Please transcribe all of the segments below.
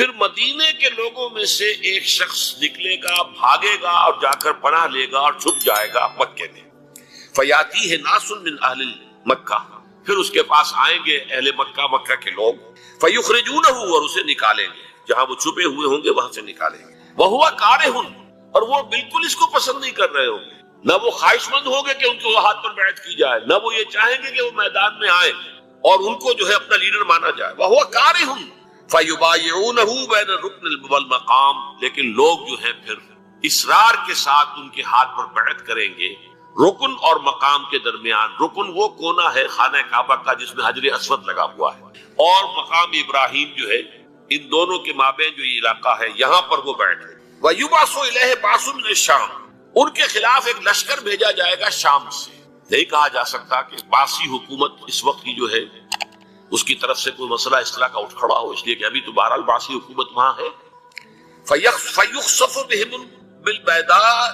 پھر مدینے کے لوگوں میں سے ایک شخص نکلے گا، بھاگے گا اور جا کر پناہ لے گا اور چھپ جائے گا مکے میں. فیاتی ہے ناس من اہل مکہ، پھر اس کے پاس آئیں گے اہل مکہ، مکہ کے لوگ، فیخرجونہ، اور اسے نکالیں گے، جہاں وہ چھپے ہوئے ہوں گے وہاں سے نکالیں گے. وہو کارہ، اور وہ بالکل اس کو پسند نہیں کر رہے ہوں گے، نہ وہ خواہش مند ہوں گے کہ ان کو ہاتھ پر بیعت کی جائے، نہ وہ یہ چاہیں گے کہ وہ میدان میں آئیں اور ان کو جو ہے اپنا لیڈر مانا جائے. وہو کارہ فیبایعونہ بین الرکن والمقام، لیکن لوگ جو ہیں پھر اصرار کے ساتھ ان کے ہاتھ پر بیعت کریں گے رکن اور مقام کے درمیان. رکن وہ کونا ہے خانہ کعبہ کا جس میں حجر اسود لگا ہوا ہے، اور مقام ابراہیم جو ہے، ان دونوں کے مابین جو یہ علاقہ ہے یہاں پر وہ بیٹھ ہے. وَيُبْعَثُ إِلَيْهِ بَعْثٌ مِنَ الشَّامِ، ان کے خلاف ایک لشکر بھیجا جائے گا شام سے. نہیں کہا جا سکتا کہ باسی حکومت اس وقت کی جو ہے اس کی طرف سے کوئی مسئلہ اس طرح کا اٹھ کھڑا ہو، اس لیے کہ ابھی تو بہرحال باسی حکومت وہاں ہے. فَيُخْصَفُ بِهِمْ بِالْبَيْضَاءِ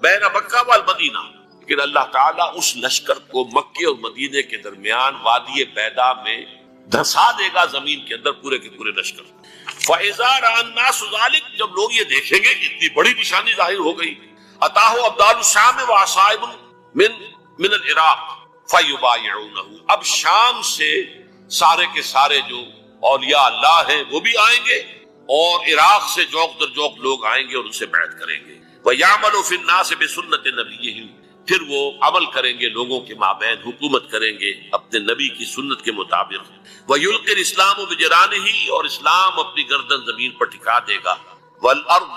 بَيْنَ مَكَّةَ وَالْمَدِينَةِ، لیکن اللہ تعالیٰ اس لشکر کو مکے اور مدینے کے درمیان وادی بیضاء میں دھسا دے گا زمین کے اندر، پورے کے پورے لشکر. فَإِذَا رَأَى النَّاسُ ذَلِكَ، جب لوگ یہ دیکھیں گے کہ اتنی بڑی نشانی ظاہر ہو گئی، أَتَاهُ أَبْدَالُ الشَّامِ وَعَصَائِبٌ مِنَ الْعِرَاقِ فَيُبَايِعُونَهُ، اب شام سے سارے کے سارے جو اولیاء اللہ ہیں وہ بھی آئیں گے، اور عراق سے جوق در جوق لوگ آئیں گے اور ان سے بیعت کریں گے. وَيَعْمَلُ فِي النَّاسِ بِسُنَّةِ نَبِيِّهِمْ، پھر وہ عمل کریں گے لوگوں کے مابین، حکومت کریں گے اپنے نبی کی سنت کے مطابق. وَيُلْقِي الْإِسْلَامُ بِجَرَانِهِ، اور اسلام اپنی گردن زمین پر ٹھکا دے گا. وَالْأَرْضَ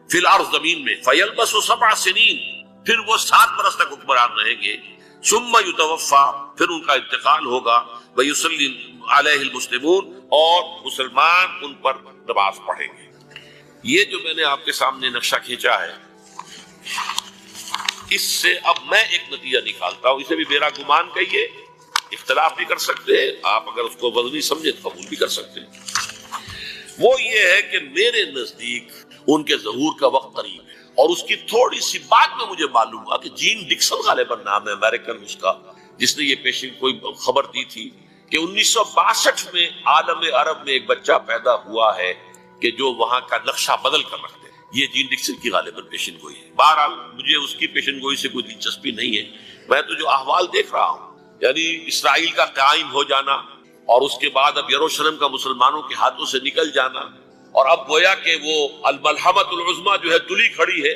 فِي الْأَرْضِ، زمین میں. فَيَلْبَسُ 7 سنین، پھر وہ 7 برس تک حکمران رہیں گے. ثُمَّ يُتَوَفَّى، پھر ان کا انتقال ہوگا. وَيُصَلِّي عَلَيْهِ الْمُسْلِمُونَ، اور مسلمان ان پر نماز پڑھیں گے. یہ جو میں نے آپ کے سامنے نقشہ کھینچا ہے، اس سے اب میں ایک نتیجہ نکالتا ہوں. اسے بھی میرا گمان کہیے، اختلاف بھی کر سکتے ہیں آپ، اگر اس کو وزنی سمجھے تو قبول بھی کر سکتے ہیں. وہ یہ ہے کہ میرے نزدیک ان کے ظہور کا وقت قریب ہے، اور اس کی تھوڑی سی بات میں مجھے معلوم ہوا کہ جین ڈکسن غالباً نام ہے امریکن اس کا، جس نے یہ پیشن کوئی خبر دی تھی کہ 1962 میں عالم عرب میں ایک بچہ پیدا ہوا ہے کہ جو وہاں کا نقشہ بدل کر رکھ دے. یہ جین ڈکسن کی غالباً پیشن گوئی ہے. بہرحال مجھے اس کی پیشن گوئی سے کوئی دلچسپی نہیں ہے. میں تو جو احوال دیکھ رہا ہوں، یعنی اسرائیل کا قائم ہو جانا، اور اس کے بعد اب یروشلم کا مسلمانوں کے ہاتھوں سے نکل جانا، اور اب گویا کہ وہ الملحمۃ العظمیٰ جو ہے تلی کھڑی ہے،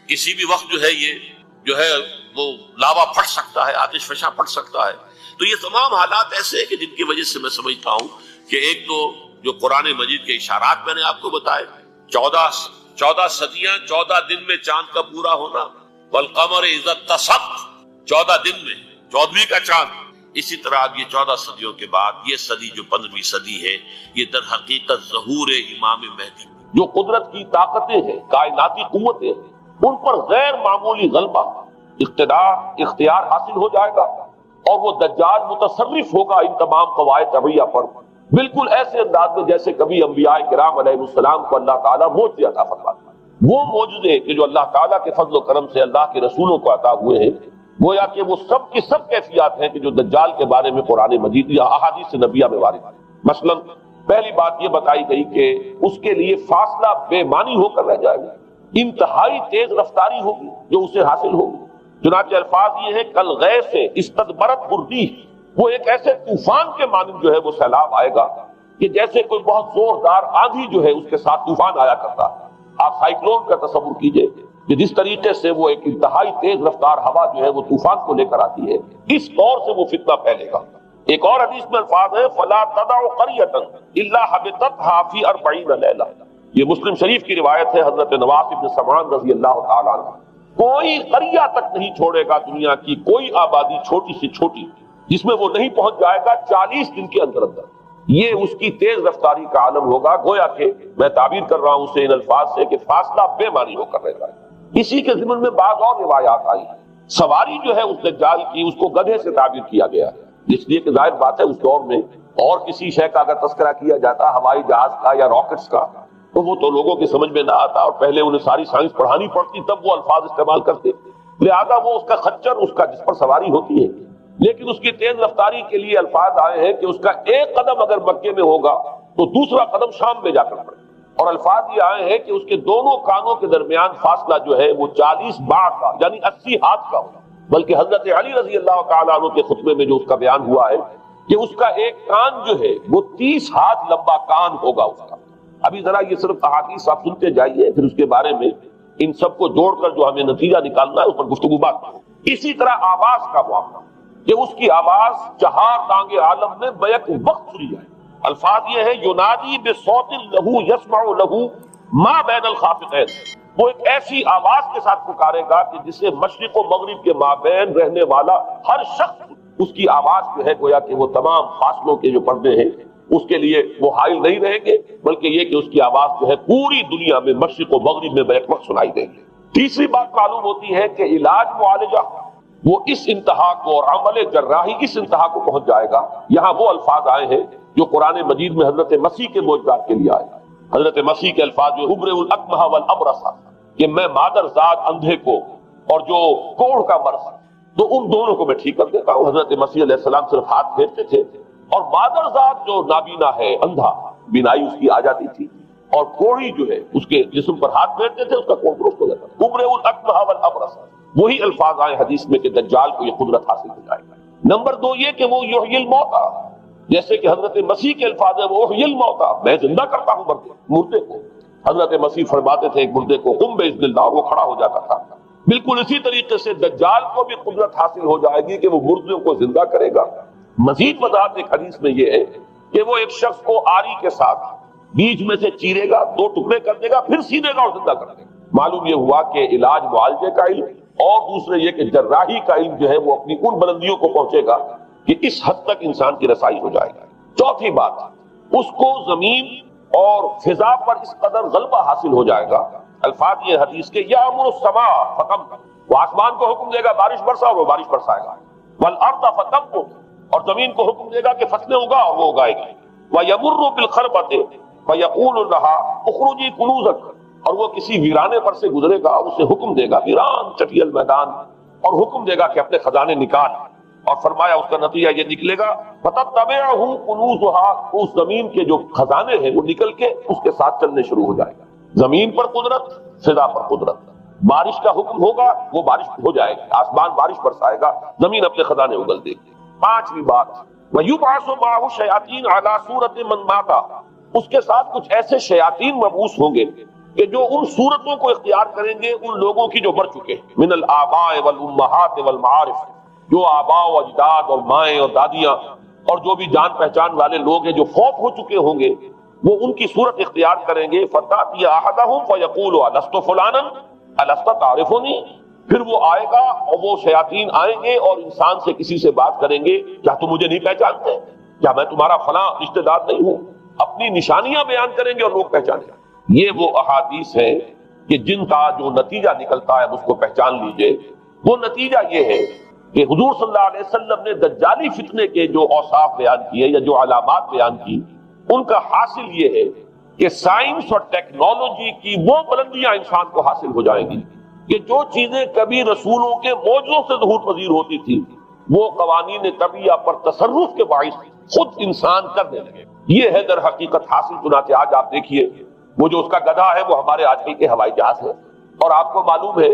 کسی بھی وقت جو ہے یہ جو ہے وہ لاوا پھٹ سکتا ہے، آتش فشاں پھٹ سکتا ہے. تو یہ تمام حالات ایسے ہیں کہ جن کی وجہ سے میں سمجھتا ہوں کہ ایک تو جو قرآن مجید کے اشارات میں نے آپ کو بتائے، 14 صدیاں، 14 دن میں چاند کا پورا ہونا، والقمر اذا اتسق، 14 دن میں 14ویں کا چاند. اسی طرح اب یہ 14 صدیوں کے بعد یہ صدی جو 15ویں صدی ہے، یہ در حقیقت ظہور امام مہدی، جو قدرت کی طاقتیں ہیں، کائناتی قوتیں، ان پر غیر معمولی غلبہ، اختیار حاصل ہو جائے گا، اور وہ دجال متصرف ہوگا ان تمام قواعد طبیعہ پر، بالکل ایسے انداز میں جیسے کبھی انبیاء کرام علیہ السلام کو اللہ تعالیٰ معجزے عطا فرماتا ہے. وہ معجزے کہ جو اللہ تعالیٰ کے فضل و کرم سے اللہ کے رسولوں کو عطا ہوئے ہیں، گویا کہ وہ سب کی سب کیفیات ہیں کہ جو دجال کے بارے میں قرآن مجید یا احادیث نبیہ میں وارد ہے. مثلا پہلی بات یہ بتائی گئی کہ اس کے لیے فاصلہ بے معنی ہو کر رہ جائے گا، انتہائی تیز رفتاری ہوگی جو اسے حاصل ہوگی. چنانچہ الفاظ یہ ہے کل غیث سے استدبرت بردی، وہ ایک ایسے طوفان کے مانند جو ہے وہ سیلاب آئے گا کہ جیسے کوئی بہت زوردار آندھی جو ہے اس کے ساتھ طوفان آیا کرتا ہے. آپ سائیکلون کا تصور کیجئے کہ جس طریقے سے وہ ایک انتہائی تیز رفتار ہوا جو ہے وہ طوفان کو لے کر آتی ہے، اس طور سے وہ فتنہ پھیلے گا. ایک اور حدیث میں الفاظ ہے فلا تدع قریۃ الا حبطتها فی 40 لیلہ، یہ مسلم شریف کی روایت ہے حضرت نواس بن سمعان رضی اللہ تعالی عنہ. کوئی قریہ تک نہیں چھوڑے گا دنیا کی کوئی آبادی چھوٹی سے چھوٹی جس میں وہ نہیں پہنچ جائے گا 40 دن کے اندر اندر. یہ اس کی تیز رفتاری کا عالم ہوگا. گویا کہ میں تعبیر کر رہا ہوں اسے ان الفاظ سے کہ فاصلہ بے معنی ہو کر رہ جائے. اسی کے ضمن میں بعض اور روایات آئی ہیں. سواری جو ہے اس دجال کی، اس کو گدھے سے تعبیر کیا گیا ہے، اس لیے کہ ظاہر بات ہے اس دور میں اور کسی شے کا اگر تذکرہ کیا جاتا ہوائی جہاز کا یا راکٹس کا تو وہ تو لوگوں کی سمجھ میں نہ آتا، اور پہلے انہیں ساری سائنس پڑھانی پڑتی تب وہ الفاظ استعمال کرتے. لہذا وہ اس کا خچر، اس کا جس پر سواری ہوتی ہے، لیکن اس کی تیز رفتاری کے لیے الفاظ آئے ہیں کہ اس کا ایک قدم اگر مکے میں ہوگا تو دوسرا قدم شام میں جا کر پڑے. اور الفاظ یہ آئے ہیں کہ اس کے دونوں کانوں کے درمیان فاصلہ جو ہے وہ 40 باع کا یعنی 80 ہاتھ کا ہوگا. بلکہ حضرت علی رضی اللہ تعالیٰ عنہ کے خطبے میں جو اس کا بیان ہوا ہے کہ اس کا ایک کان جو ہے وہ 30 ہاتھ لمبا کان ہوگا اس کا. ابھی ذرا یہ صرف احادیث آپ سنتے جائیے، پھر اس کے بارے میں ان سب کو جوڑ کر جو ہمیں نتیجہ نکالنا ہے اس پر گفتگو بات کریں. اسی طرح آواز کا معاملہ کہ اس کی آواز 4 دانگ عالم میں بیک وقت سنی جائے. الفاظ یہ ہے ینادی بصوت لہو یسمع لہو ما بین الخافقین، وہ ایک ایسی آواز کے ساتھ پکارے گا کہ جسے مشرق و مغرب کے مابین رہنے والا ہر شخص اس کی آواز جو ہے گویا کہ وہ تمام فاصلوں کے جو پردے ہیں اس کے لیے وہ حائل نہیں رہیں گے، بلکہ یہ کہ اس کی آواز جو ہے پوری دنیا میں مشرق و مغرب میں بیک وقت سنائی دے گی. تیسری بات معلوم ہوتی ہے کہ علاج معالجہ وہ اس انتہا کو اور عمل جراحی اس انتہا کو پہنچ جائے گا. یہاں وہ الفاظ آئے ہیں جو قرآن مجید میں حضرت مسیح کے معجزات کے لیے آئے. حضرت مسیح کے الفاظ جو ابرئ الاکمہ والابرص کہ میں مادر ذات اندھے کو اور جو کوڑھ کا مرض تو ان دونوں کو میں ٹھیک کر دیتا ہوں. حضرت مسیح علیہ السلام صرف ہاتھ پھیرتے تھے اور مادر ذات جو نابینا ہے اندھا بینائی اس کی آ جاتی تھی اور کوڑھی جو ہے اس کے جسم پر ہاتھ پھیرتے تھے اس کا کوڑھ درست ہو جاتا. ابرئ الاکمہ والابرص وہی الفاظ آئے حدیث میں کہ دجال کو یہ قدرت حاصل ہو جائے گا. نمبر 2 یہ کہ وہ یحیی الموتیٰ، جیسے کہ حضرت مسیح کے الفاظ ہیں وہ یحیی الموتیٰ، میں زندہ کرتا ہوں مردے کو. حضرت مسیح فرماتے تھے ایک مردے کو قم باذن اللہ، وہ کھڑا ہو جاتا تھا. بالکل اسی طریقے سے دجال کو بھی قدرت حاصل ہو جائے گی کہ وہ مردوں کو زندہ کرے گا. مزید وضاحت ایک حدیث میں یہ ہے کہ وہ ایک شخص کو آری کے ساتھ بیچ میں سے چیرے گا، 2 ٹکڑے کر دے گا، پھر سینے گا اور زندہ کر دے گا. معلوم یہ ہوا کہ علاج معالجے کا علم اور دوسرے یہ کہ جراحی کا علم جو ہے وہ اپنی ان بلندیوں کو پہنچے گا کہ اس حد تک انسان کی رسائی ہو جائے گا. چوتھی بات، اس کو زمین اور فضا پر اس قدر غلبہ حاصل ہو جائے گا. الفاظ یہ حدیث کے یامر السماء فتمطر، وہ آسمان کو حکم دے گا بارش برسا اور وہ بارش برسائے گا. والارض فتنبت، اور زمین کو حکم دے گا کہ فصلیں اگا اور وہ اگائے گی. ویمر بالخربۃ فیقول لها اخرجی کنوزک، اور وہ کسی ویرانے پر سے گزرے گا، اسے حکم دے گا ویران چٹیل میدان، اور حکم دے گا کہ اپنے خزانے نکال. اور فرمایا اس کا نتیجہ یہ نکلے گا فتتبعہ کنوزها، اس زمین کے جو خزانے ہیں وہ نکل کے اس کے ساتھ چلنے شروع ہو جائے گا. زمین پر قدرت، فضا پر قدرت. بارش کا حکم ہوگا وہ بارش ہو جائے گی، آسمان بارش برسائے گا، زمین اپنے خزانے اگل دے گی. پانچویں بات، وَيُبْعَثُ مَعَهُ الشَّيَاطِينُ عَلَى صُورَةٍ مَّن مَاتَ، اس کے ساتھ کچھ ایسے شیاطین مبعوث ہوں گے کہ جو ان صورتوں کو اختیار کریں گے ان لوگوں کی جو مر چکے ہیں. من الآباء والأمہات والمعارف، جو آباء و اجداد اور مائیں اور دادیاں اور جو بھی جان پہچان والے لوگ ہیں جو فوت ہو چکے ہوں گے وہ ان کی صورت اختیار کریں گے. فَتَأْتِيَ أَحَدَهُمْ فَيَقُولُ أَلَسْتُ فُلَانًا أَلَسْتَ تَعْرِفُنِي، پھر وہ آئے گا اور وہ شیاطین آئیں گے اور انسان سے کسی سے بات کریں گے، کیا تم مجھے نہیں پہچانتے؟ کیا میں تمہارا فلاں رشتہ دار نہیں ہوں؟ اپنی نشانیاں بیان کریں گے اور لوگ پہچانیں گے. یہ وہ احادیث ہیں کہ جن کا جو نتیجہ نکلتا ہے اس کو پہچان لیجئے. وہ نتیجہ یہ ہے کہ حضور صلی اللہ علیہ وسلم نے دجالی فتنے کے جو اوصاف بیان کیے یا جو علامات بیان کی، ان کا حاصل یہ ہے کہ سائنس اور ٹیکنالوجی کی وہ بلندیاں انسان کو حاصل ہو جائیں گی کہ جو چیزیں کبھی رسولوں کے معجزوں سے ظہور پذیر ہوتی تھی وہ قوانین طبیعہ پر تصرف کے باعث خود انسان کرنے لگے. یہ ہے در حقیقت حاصل. چنانچہ آج آپ دیکھیے وہ جو اس کا گدھا ہے وہ ہمارے آج کل کے ہوائی جہاز ہے، اور آپ کو معلوم ہے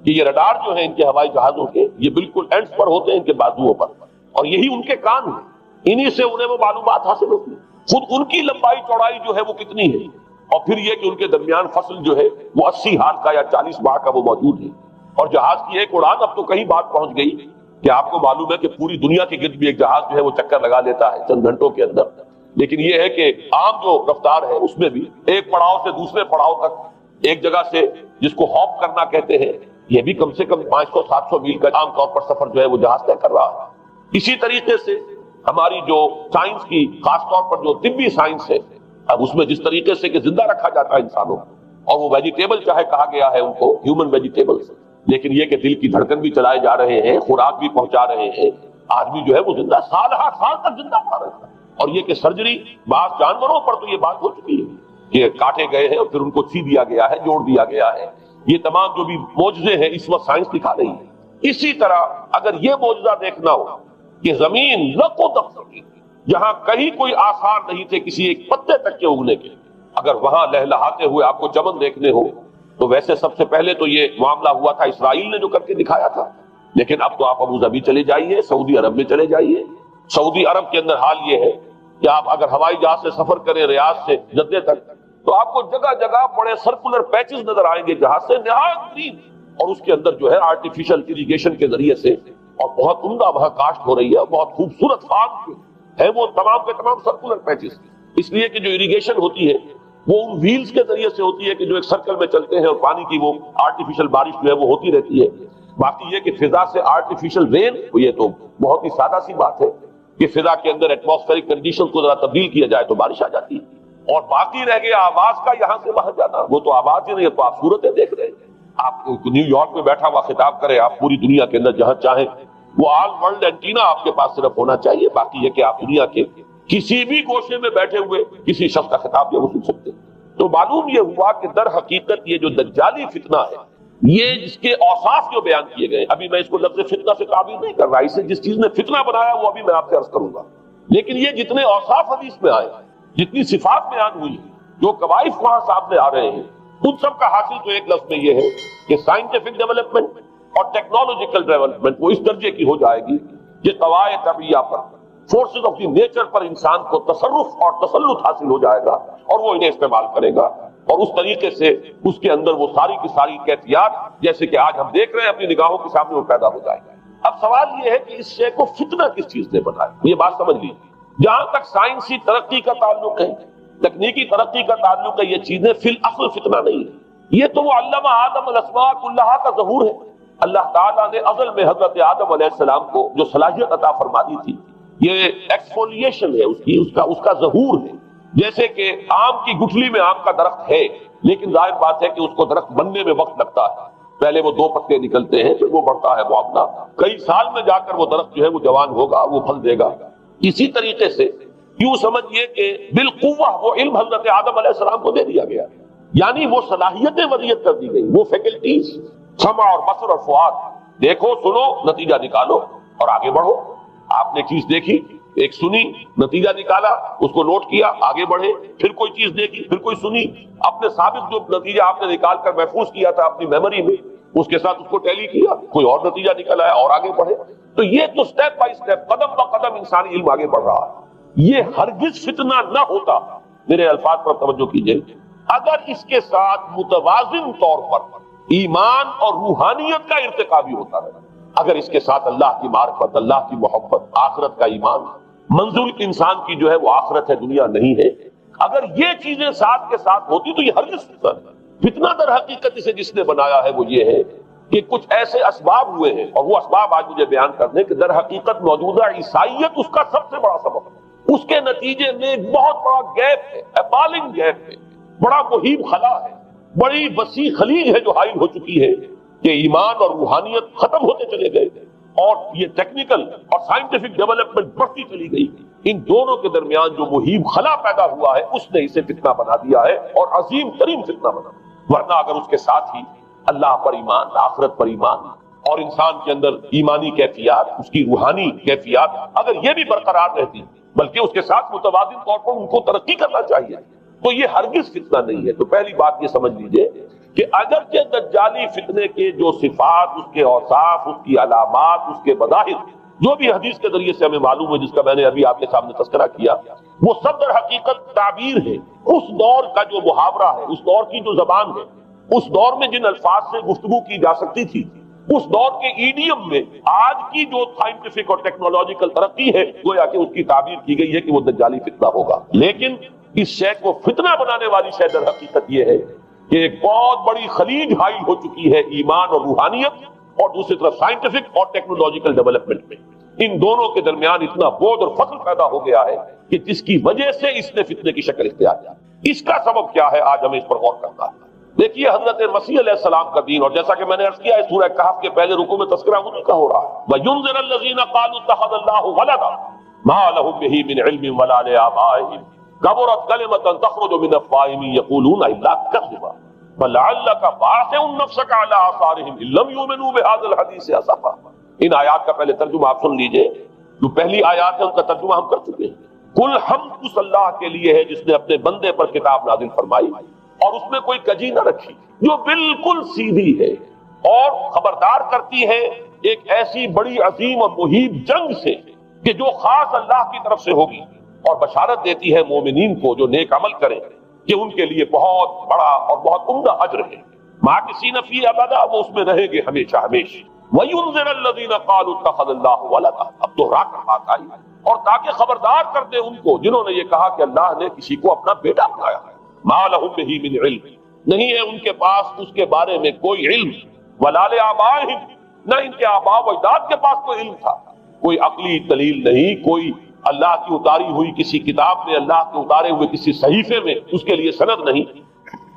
کہ یہ رڈار جو ہیں ان کے ہوائی جہازوں کے یہ بالکل اینڈز پر ہوتے ہیں، ان کے بازوؤں پر، اور یہی ان کے کان ہیں، انہی سے انہیں وہ معلومات حاصل ہوتی ہیں. خود ان کی لمبائی چوڑائی جو ہے وہ کتنی ہے، اور پھر یہ کہ ان کے درمیان فصل جو ہے وہ 80 ہاتھ کا یا 40 باع کا وہ موجود ہے. اور جہاز کی ایک اڑان اب تو کہیں بات پہنچ گئی کہ آپ کو معلوم ہے کہ پوری دنیا کے گرد بھی ایک جہاز جو ہے وہ چکر لگا لیتا ہے چند گھنٹوں کے اندر. لیکن یہ ہے کہ عام جو رفتار ہے اس میں بھی ایک پڑاؤ سے دوسرے پڑاؤ تک، ایک جگہ سے جس کو ہاپ کرنا کہتے ہیں، یہ بھی کم سے کم 500-700 میل کا عام طور پر سفر جو ہے وہ جہاز طے کر رہا ہے. اسی طریقے سے ہماری جو سائنس کی خاص طور پر جو طبی سائنس ہے، اب اس میں جس طریقے سے کہ زندہ رکھا جاتا ہے انسانوں کو، اور وہ ویجیٹیبل چاہے کہا گیا ہے ان کو ہیومن ویجیٹیبل، لیکن یہ کہ دل کی دھڑکن بھی چلائے جا رہے ہیں، خوراک بھی پہنچا رہے ہیں، آدمی جو ہے وہ زندہ سال تک زندہ پڑا رہتا ہے. اور یہ کہ سرجری بعض جانوروں پر تو یہ بات ہو چکی ہے کہ کاٹے گئے ہیں اور پھر ان کو سی دیا گیا ہے، جوڑ دیا گیا ہے. یہ تمام جو بھی معجزے ہیں اس وقت سائنس دکھا رہی ہے. اسی طرح اگر یہ معجزہ دیکھنا ہو کہ زمین لق و دق، جہاں کہیں کوئی آثار نہیں تھے کسی ایک پتے تک کے اگنے کے، اگر وہاں لہلہاتے ہوئے آپ کو چمن دیکھنے ہو تو ویسے سب سے پہلے تو یہ معاملہ ہوا تھا اسرائیل نے جو کر کے دکھایا تھا، لیکن اب تو آپ ابو ظبی چلے جائیے، سعودی عرب میں چلے جائیے. سعودی عرب کے اندر حال یہ ہے کہ آپ اگر ہوائی جہاز سے سفر کریں ریاض سے جدہ تک تو آپ کو جگہ جگہ بڑے سرکولر پیچز نظر آئیں گے جہاز سے نہایت گرین، اور اس کے اندر جو ہے آرٹیفیشل اریگیشن کے ذریعے سے اور بہت عمدہ وہاں کاشت ہو رہی ہے، بہت خوبصورت فارم ہے وہ تمام کے تمام سرکولر پیچز، اس لیے کہ جو اریگیشن ہوتی ہے وہ ان ویلز کے ذریعے سے ہوتی ہے کہ جو ایک سرکل میں چلتے ہیں اور پانی کی وہ آرٹیفیشل بارش جو ہے وہ ہوتی رہتی ہے. باقی یہ کہ فضا سے آرٹیفیشل رین، یہ تو بہت ہی سادہ سی بات ہے کہ فضا کے اندر ایٹماسفیرک کنڈیشن کو ذرا تبدیل کیا جائے تو بارش آ جاتی ہے. اور باقی رہ گیا آواز کا یہاں سے باہر جانا، وہ تو آواز ہی نہیں ہے، تو آپ صورتیں دیکھ رہے ہیں. آپ نیو یارک میں بیٹھا ہوا خطاب کریں، آپ پوری دنیا کے اندر جہاں چاہیں وہ آل ورلڈ اینٹینا آپ کے پاس صرف ہونا چاہیے. باقی یہ کہ آپ دنیا کے کسی بھی گوشے میں بیٹھے ہوئے کسی شخص کا خطاب جو وہ سن سکتے ہیں. تو معلوم یہ ہوا کہ در حقیقت یہ جو دجالی فتنہ ہے، یہ جس کے اوصاف جو بیان کیے گئے، ابھی میں اس کو لفظ فتنہ سے تعبیر نہیں کر رہا، اسے جس چیز نے فتنہ بنایا وہ ابھی میں آپ سے عرض کروں گا، لیکن یہ جتنے اوصاف حدیث میں آئے، جتنی صفات بیان ہوئی، جو قوائف وہاں سامنے آ رہے ہیں، ان سب کا حاصل تو ایک لفظ میں یہ ہے کہ سائنٹیفک ڈیولپمنٹ اور ٹیکنالوجیکل ڈیولپمنٹ وہ اس درجے کی ہو جائے گی کہ قواعد طبیعیہ پر، فورسز آف دی نیچر پر انسان کو تصرف اور تسلط حاصل ہو جائے گا اور وہ انہیں استعمال کرے گا، اور اس طریقے سے اس کے اندر وہ ساری کی ساری کیفیات جیسے کہ آج ہم دیکھ رہے ہیں اپنی نگاہوں کے سامنے وہ پیدا ہو جائے گا. اب سوال یہ ہے کہ اس شے کو فتنہ کس چیز نے بنایا، یہ بات سمجھ لیجیے. جہاں تک سائنسی ترقی کا تعلق ہے، تکنیکی ترقی کا تعلق ہے، یہ چیزیں فی الاصل فتنہ نہیں ہے. یہ تو وہ علم آدم الاسماء کلھا کا ظہور ہے. اللہ تعالیٰ نے ازل میں حضرت آدم علیہ السلام کو جو صلاحیت عطا فرمانی تھی، یہ ایکسفولیشن ہے اس کا ظہور ہے. جیسے کہ آم کی گٹھلی میں آم کا درخت ہے، لیکن ظاہر بات ہے کہ اس کو درخت بننے میں وقت لگتا ہے. پہلے وہ 2 پتے نکلتے ہیں، پھر وہ بڑھتا ہے معاملہ، کئی سال میں جا کر وہ درخت جو ہے وہ جوان ہوگا، وہ پھل دے گا. اسی طریقے سے یوں سمجھیے کہ بالقوہ وہ علم حضرت آدم علیہ السلام کو دے دیا گیا، یعنی وہ صلاحیتیں وضعیت کر دی گئی، وہ فیکلٹیز، سمع اور بصر اور فؤاد، دیکھو سنو نتیجہ نکالو اور آگے بڑھو. آپ نے چیز دیکھی، ایک سنی، نتیجہ نکالا، اس کو نوٹ کیا، آگے بڑھے، پھر کوئی چیز دیکھی، پھر کوئی سنی، اپنے سابق جو نتیجہ آپ نے نکال کر محفوظ کیا تھا اپنی میموری میں، اس کے ساتھ اس کو ٹیلی کیا، کوئی اور نتیجہ نکالا ہے اور آگے بڑھے. تو یہ تو سٹیپ بائی سٹیپ، قدم با قدم انسانی علم آگے بڑھ رہا ہے. یہ ہرگز فتنہ نہ ہوتا، میرے الفاظ پر توجہ کیجئے، اگر اس کے ساتھ متوازن طور پر ایمان اور روحانیت کا ارتقا بھی ہوتا رہا. اگر اس کے ساتھ اللہ کی معرفت، اللہ کی محبت، آخرت کا ایمان، منزل انسان کی جو ہے وہ آخرت ہے، دنیا نہیں ہے، اگر یہ چیزیں ساتھ کے ساتھ ہوتی تو یہ ہرگز فتنہ نہیں. فتنہ در حقیقت اسے جس نے بنایا ہے وہ یہ ہے کہ کچھ ایسے اسباب ہوئے ہیں، اور وہ اسباب آج مجھے بیان کرنے کہ در حقیقت موجودہ عیسائیت اس کا سب سے بڑا سبب ہے. اس کے نتیجے میں ایک بہت بڑا گیپ ہے، اپالنگ گیپ ہے، بڑا مہیب خلا ہے، بڑی وسیع خلیج ہے جو حائل ہو چکی ہے کہ ایمان اور روحانیت ختم ہوتے چلے گئے اور یہ ٹیکنیکل اور سائنٹیفک ڈیولپمنٹ بڑھتی چلی گئی. ان دونوں کے درمیان جو مہیب خلا پیدا ہوا ہے اس نے اسے فتنہ بنا دیا ہے، اور عظیم ترین فتنہ بنا. ورنہ اگر اس کے ساتھ ہی اللہ پر ایمان، آخرت پر ایمان اور انسان کے اندر ایمانی کیفیات، اس کی روحانی کیفیات اگر یہ بھی برقرار رہتی، بلکہ اس کے ساتھ متوازن طور پر ان کو ترقی کرنا چاہیے، تو یہ ہرگز فتنہ نہیں ہے. تو پہلی بات یہ سمجھ لیجئے کہ اگرچہ دجالی فتنے کے جو صفات، اس کے اوصاف، اس کی علامات، اس کے مظاہر جو بھی حدیث کے ذریعے سے ہمیں معلوم ہے، جس کا میں نے ابھی آپ کے سامنے تذکرہ کیا، وہ سب در حقیقت تعبیر ہے اس دور کا جو محاورہ ہے، اس دور کی جو زبان ہے، اس دور میں جن الفاظ سے گفتگو کی جا سکتی تھی، اس دور کے ایڈیم میں آج کی جو سائنٹیفک اور ٹیکنالوجیکل ترقی ہے گویا کہ اس کی تعبیر کی گئی ہے کہ وہ دجالی فتنہ ہوگا. لیکن اس شے کو فتنہ بنانے والی شے در حقیقت یہ ہے کہ ایک بہت بڑی خلیج حائل ہو چکی ہے ایمان اور روحانیت اور دوسری طرف سائنٹیفک اور ٹیکنالوجیکل ڈیولپمنٹ میں. ان دونوں کے درمیان اتنا بودھ اور فصل پیدا ہو گیا ہے کہ جس کی وجہ سے اس نے فتنے کی شکل اختیار کی. اس کا سبب کیا ہے، آج ہمیں اس پر غور کرنا ہے. دیکھیے حضرت مسیح علیہ السلام کا دین، اور جیسا کہ میں نے عرض کیا ہے سورہ کہف کے پہلے رکوع میں تذکرہ انہی کا ہو رہا ہے. وَيُنذِرَ الَّذِينَ قَالُوا اتَّخَذَ اللَّهُ وَلَدًا مَا لَهُم بِهِ مِنْ عِلْمٍ وَلَا لِآبَائِهِمْ كَبُرَتْ كَلِمَةً تَخْرُجُ مِنْ أَفْوَاهِهِمْ يَقُولُونَ إِلَّا كَذِبًا فَلَعَلَّكَ بَاخِعٌ نَفْسَكَ عَلَىٰ آثَارِهِمْ إِن لَّمْ يُؤْمِنُوا بِهَٰذَا الْحَدِيثِ أَسَفًا. ان آیات کا پہلے ترجمہ آپ سن لیجئے. جو پہلی آیات ہے ان کا ترجمہ ہم کر چکے ہیں. کل حمد اس اللہ کے لیے ہے جس نے اپنے بندے پر کتاب نازل فرمائی اور اس میں کوئی کجی نہ رکھی، جو بالکل سیدھی ہے اور خبردار کرتی ہے ایک ایسی بڑی عظیم اور مہیب جنگ سے کہ جو خاص اللہ کی طرف سے ہوگی، اور بشارت دیتی ہے مومنین کو جو نیک عمل کریں کہ ان کے لیے بہت بڑا اور بہت عمدہ اجر ہے، ماکثین فیہ ابدا، وہ اس میں رہیں گے ہمیشہ ہمیشہ۔ وَيُنذِرَ الَّذِينَ قَالُوا اتَّخَذَ اللَّهُ وَلَدًا، اب دوہرا کر بات آئی، اور تاکہ خبردار کر دے ان کو جنہوں نے یہ کہا کہ اللہ نے کسی کو اپنا بیٹا بنایا ہے۔ مَا لَهُم بِهِ مِنْ عِلْمٍ، نہیں ہے ان کے پاس اس کے بارے میں کوئی علم، وَلَا لِآبَائِهِمْ، نہ ان کے آباء و اجداد کے پاس کوئی علم تھا، کوئی عقلی دلیل نہیں، کوئی اللہ کی اتاری ہوئی کسی کتاب میں، اللہ کے اتارے ہوئے کسی صحیفے میں اس کے لیے سند نہیں۔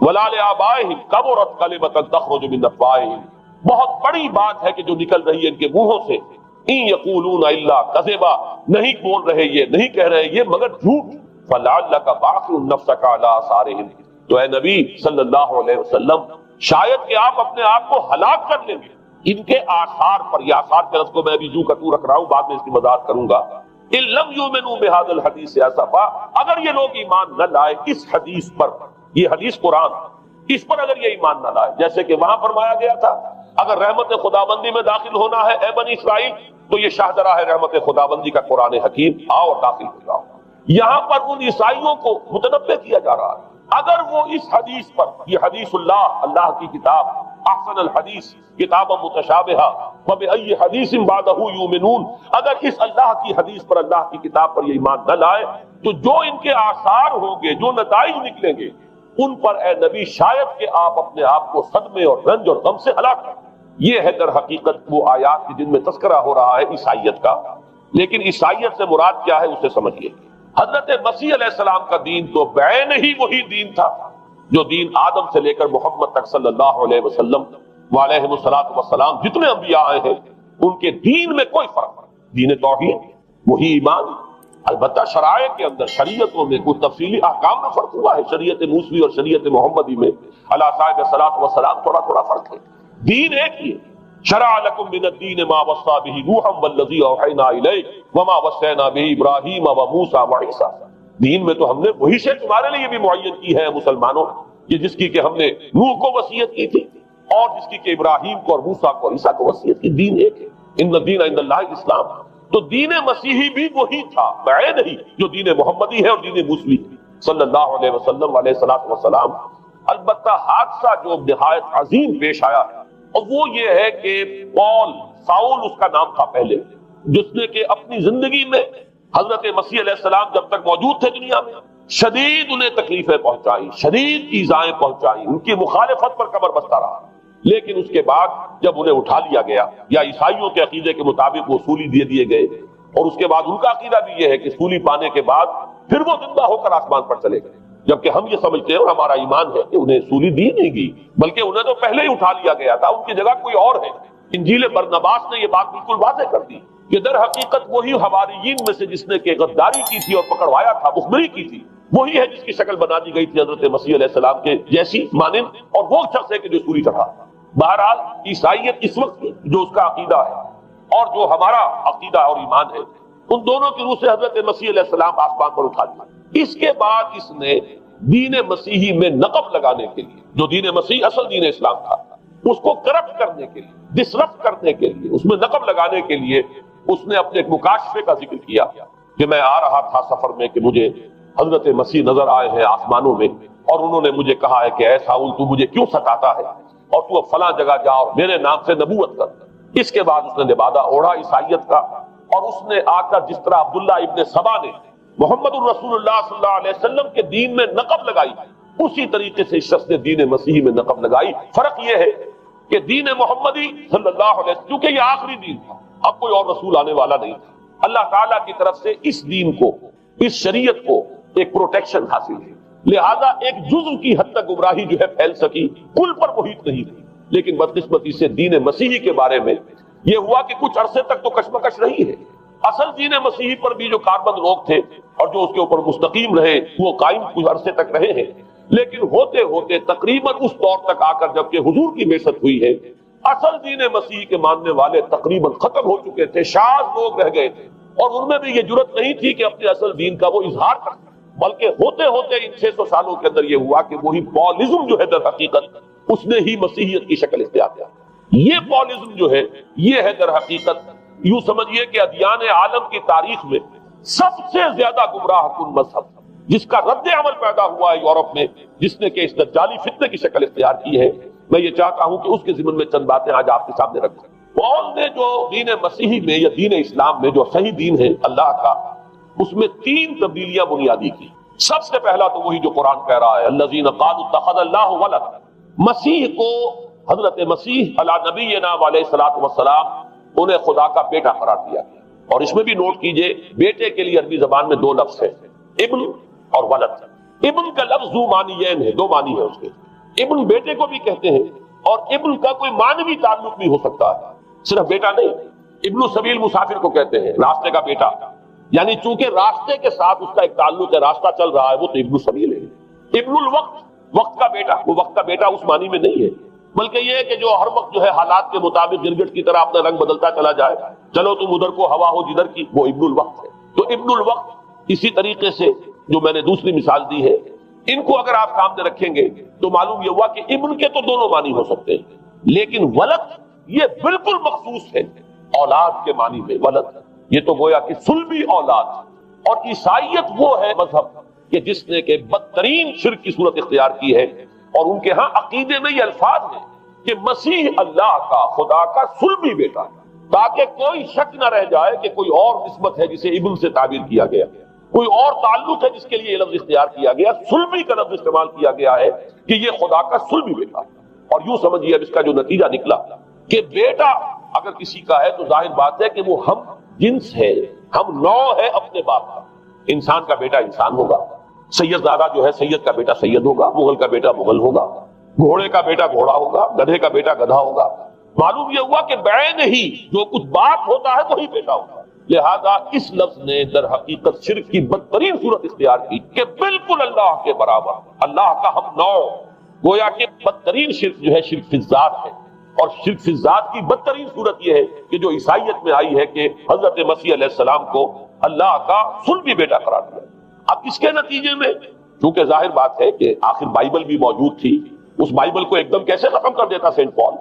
وَلَا لِآبَائِهِمْ كَبُرَتْ كَلِمَةً تَخْرُجُ مِنْ أَفْوَاهِهِمْ، بہت بڑی بات ہے کہ جو نکل رہی ہے ان کے منہوں سے، إِن يَقُولُونَ إِلَّا كَذِبًا، نہیں بول رہے یہ، نہیں کہہ رہے یہ مگر جھوٹ۔ فَلَعَلَّكَ بَاخِعٌ نَفْسَكَ عَلَىٰ آثَارِهِمْ، تو اے نبی صلی اللہ علیہ وسلم شاید کہ آپ اپنے آپ کو ہلاک کر لیں گے ان کے آثار پر۔ یہ آثار کے لفظ کو میں ابھی جو کا تو رکھ رہا ہوں، بعد میں اس کی وضاحت کروں گا۔ إِن لَمْ يُؤْمِنُوا بِهَذَا الْحَدِيثِ آسَفًا، اگر یہ لوگ ایمان نہ لائے اس حدیث پر، یہ حدیث قرآن، اس پر اگر یہ ایمان نہ لائے، جیسے کہ وہاں فرمایا گیا تھا اگر رحمت خداوندی میں داخل ہونا ہے اے بنی اسرائیل تو یہ شاہدرہ ہے رحمت خداوندی کا قرآن حکیم، آؤ اور داخل ہو جاؤ۔ یہاں پر ان عیسائیوں کو متنبہ کیا جا رہا ہے اگر وہ اس حدیث پر، یہ حدیث اللہ، اللہ کی کتاب، احسن الحدیث کتاب متشابہہ فبأی حدیث بعدہ یؤمنون، اگر اس اللہ کی حدیث پر، اللہ کی کتاب پر یہ ایمان نہ لائے تو جو ان کے آثار ہوں گے، جو نتائج نکلیں گے ان پر اے نبی شاید کہ آپ اپنے آپ کو صدمے اور رنج اور غم سے ہلاک کریں۔ یہ ہے در حقیقت وہ آیات کی جن میں تذکرہ ہو رہا ہے عیسائیت کا، لیکن عیسائیت سے مراد کیا ہے اسے سمجھیے۔ حضرت مسیح علیہ السلام کا دین تو بعین ہی وہی دین تھا جو دین آدم سے لے کر محمد تک صلی اللہ علیہ وسلم وعلیہ الصلوۃ والسلام جتنے انبیاء آئے ہیں ان کے دین میں کوئی فرق نہیں، دین توحید وہی ایمان، البتہ شرائع کے اندر، شریعتوں میں کچھ تفصیلی احکام میں فرق ہوا ہے، شریعت موسوی اور شریعت محمدی میں علی صاحب الصلوۃ والسلام تھوڑا تھوڑا فرق ہے، دین ایک ہی ہے۔ شرع لکم من الدین ما وصى به نوحا والذی اوحینا الیک وما وصینا به ابراہیم وموسیٰ وعیسیٰ، دین میں تو ہم نے وہی شے تمہارے لیے بھی معین کی ہے مسلمانوں، یہ جس کی کہ ہم نے نوح کو وصیت کی تھی اور جس کی کہ ابراہیم کو اور موسیٰ کو اور عیسیٰ کو وصیت کی، دین ایک ہے، ان الدین عند اللہ الاسلام۔ تو دین مسیحی بھی وہی تھا بعین ہی جو دین محمدی ہے اور دین موسوی صلی اللہ علیہ وسلم علیہ الصلوۃ والسلام۔ البتہ حادثہ جو نہایت عظیم پیش آیا اور وہ یہ ہے کہ پال، ساؤل اس کا نام تھا پہلے، جس نے کہ اپنی زندگی میں حضرت مسیح علیہ السلام جب تک موجود تھے دنیا میں شدید انہیں تکلیفیں پہنچائی، شدید ایذائیں پہنچائی، ان کی مخالفت پر کمر بستہ رہا، لیکن اس کے بعد جب انہیں اٹھا لیا گیا، یا عیسائیوں کے عقیدے کے مطابق وہ سولی دے دیے گئے، اور اس کے بعد ان کا عقیدہ بھی یہ ہے کہ سولی پانے کے بعد پھر وہ زندہ ہو کر آسمان پر چلے گئے، جبکہ ہم یہ سمجھتے ہیں اور ہمارا ایمان ہے کہ انہیں سولی دی نہیں گئی بلکہ انہیں تو پہلے ہی اٹھا لیا گیا تھا، ان کی جگہ کوئی اور ہے۔ انجیل برنباس نے یہ بات بالکل واضح کر دی کہ در حقیقت وہی حواریین میں سے جس نے کہ غداری کی تھی اور پکڑوایا تھا، مخبری کی تھی، وہی ہے جس کی شکل بنا دی گئی تھی حضرت مسیح علیہ السلام کے جیسی مانند، اور وہ شخص ہے کہ جو سولی چڑھا۔ بہرحال عیسائیت اس وقت جو اس کا عقیدہ ہے اور جو ہمارا عقیدہ اور ایمان ہے، ان دونوں کی روح سے حضرت مسیح علیہ السلام آسمان پر اٹھا دیا۔ اس کے بعد اس نے دین مسیحی میں نقب لگانے کے لیے، جو دین مسیح اصل دین اسلام تھا، اس کو کرپٹ کرنے کے لیے، ڈسرپٹ کرنے کے لیے، اس میں نقب لگانے کے لیے اس نے اپنے ایک مکاشفے کا ذکر کیا کہ میں آ رہا تھا سفر میں کہ مجھے حضرت مسیح نظر آئے ہیں آسمانوں میں، اور انہوں نے مجھے کہا ہے کہ اے ساؤل تو مجھے کیوں ستاتا ہے اور تو اب فلاں جگہ جا اور میرے نام سے نبوت کر۔ اس کے بعد اس نے لبادہ اوڑھا عیسائیت کا، اور اس نے آ کر جس طرح عبداللہ ابن سبا نے محمد الرسول اللہ صلی اللہ علیہ وسلم کے دین میں نقب لگائی، اسی طریقے سے اس شخص نے دین مسیحی میں نقب لگائی۔ فرق یہ ہے کہ دین محمدی صلی اللہ علیہ وسلم، کیونکہ یہ آخری دین تھا، اب کوئی اور رسول آنے والا نہیں تھا، اللہ تعالیٰ کی طرف سے اس دین کو، اس شریعت کو ایک پروٹیکشن حاصل ہے، لہذا ایک جزء کی حد تک گمراہی جو ہے پھیل سکی، کل پر محیط نہیں تھی۔ لیکن بدقسمتی سے دین مسیحی کے بارے میں یہ ہوا کہ کچھ عرصے تک تو کشمکش رہی ہے، اصل دین مسیحی پر بھی جو کاربند لوگ تھے اور جو اس کے اوپر مستقیم رہے وہ قائم کچھ عرصے تک رہے ہیں، لیکن ہوتے ہوتے تقریباً اس دور تک آ کر جب کہ حضور کی بعثت ہوئی ہے، اصل دین مسیح کے ماننے والے تقریباً ختم ہو چکے تھے، شاذ لوگ رہ گئے تھے، اور ان میں بھی یہ جرت نہیں تھی کہ اپنے اصل دین کا وہ اظہار کر سکیں، بلکہ ہوتے ہوتے ان 600 سالوں کے اندر یہ ہوا کہ وہی پالزم جو ہے در حقیقت اس نے ہی مسیحیت کی شکل اختیار کیا۔ یہ پالزم جو ہے یہ ہے در حقیقت، یوں سمجھیے کہ ادیان عالم کی تاریخ میں سب سے زیادہ گمراہ کن مذہب، جس کا رد عمل پیدا ہوا ہے یورپ میں، جس نے کہ اس دجالی فتنے کی شکل اختیار کی ہے۔ میں یہ چاہتا ہوں کہ اس کے ضمن میں چند باتیں آج آپ کے سامنے رکھوں۔ پال نے جو دین مسیحی میں یا دین اسلام میں جو صحیح دین ہے اللہ کا، اس میں 3 تبدیلیاں بنیادی کی۔ سب سے پہلا تو وہی جو قرآن کہہ رہا ہے، الذین قالوا اتخذ اللہ ولد، مسیح کو، حضرت مسیح علی نبینا علیہ الصلوۃ والسلام، انہیں خدا کا بیٹا قرار دیا گیا۔ اور اس میں بھی نوٹ کیجئے، بیٹے کے لیے عربی زبان میں 2 لفظ ہیں، ابن اور ولد۔ ابن کا لفظ ذو معنیین ہے، 2 معنی ہے اس کے۔ ابن بیٹے کو بھی کہتے ہیں، اور ابن کا کوئی معنوی تعلق بھی ہو سکتا ہے، صرف بیٹا نہیں۔ ابن السبیل مسافر کو کہتے ہیں، راستے کا بیٹا، یعنی چونکہ راستے کے ساتھ اس کا ایک تعلق ہے، راستہ چل رہا ہے، وہ تو ابن السبیل ہے۔ ابن الوقت، وقت کا بیٹا، وہ وقت کا بیٹا اس معنی میں نہیں ہے، بلکہ یہ ہے کہ جو ہر وقت جو ہے حالات کے مطابق گرگٹ کی طرح اپنا رنگ بدلتا چلا جائے، چلو تم ادھر کو ہوا ہو جدھر کی، وہ ابن الوقت ہے۔ تو ابن الوقت اسی طریقے سے جو میں نے دوسری مثال دی ہے، ان کو اگر آپ سامنے رکھیں گے تو معلوم یہ ہوا کہ ابن کے تو دونوں معنی ہو سکتے ہیں، لیکن ولد یہ بالکل مخصوص ہے اولاد کے معنی میں۔ ولد یہ تو گویا کہ صلبی اولاد۔ اور عیسائیت وہ ہے مذہب کہ جس نے کہ بدترین شرک کی صورت اختیار کی ہے، اور ان کے ہاں عقیدے میں یہ الفاظ ہیں کہ مسیح اللہ کا، خدا کا صلبی بیٹا، تاکہ کوئی شک نہ رہ جائے کہ کوئی اور نسبت ہے جسے ابن سے تعبیر کیا گیا، کوئی اور تعلق ہے جس کے لیے یہ لفظ اختیار کیا گیا، صلبی کا لفظ استعمال کیا گیا ہے کہ یہ خدا کا صلبی بیٹا۔ اور یوں سمجھیے اب اس کا جو نتیجہ نکلا کہ بیٹا اگر کسی کا ہے تو ظاہر بات ہے کہ وہ ہم جنس ہے، ہم نوع ہے اپنے باپ کا۔ انسان کا بیٹا انسان ہوگا، سید زادہ جو ہے سید کا بیٹا سید ہوگا، مغل کا بیٹا مغل ہوگا، گھوڑے کا بیٹا گھوڑا ہوگا، گدھے کا بیٹا گدھا ہوگا۔ معلوم یہ ہوا کہ بعین ہی جو کچھ باپ ہوتا ہے وہی بیٹا ہوگا۔ لہذا اس لفظ نے در حقیقت شرک کی بدترین صورت اختیار کی کہ بالکل اللہ کے برابر، اللہ کا ہم نوع۔ گویا کہ بدترین شرک جو ہے شرک فی الذات ہے، اور شرک فی الذات کی بدترین صورت یہ ہے کہ جو عیسائیت میں آئی ہے کہ حضرت مسیح علیہ السلام کو اللہ کا صلبی بیٹا قرار دیا۔ اب اس کے نتیجے میں چونکہ ظاہر بات ہے کہ آخر بائبل بھی موجود تھی، اس بائبل کو ایک دم کیسے ختم کر دیتا سینٹ پال؟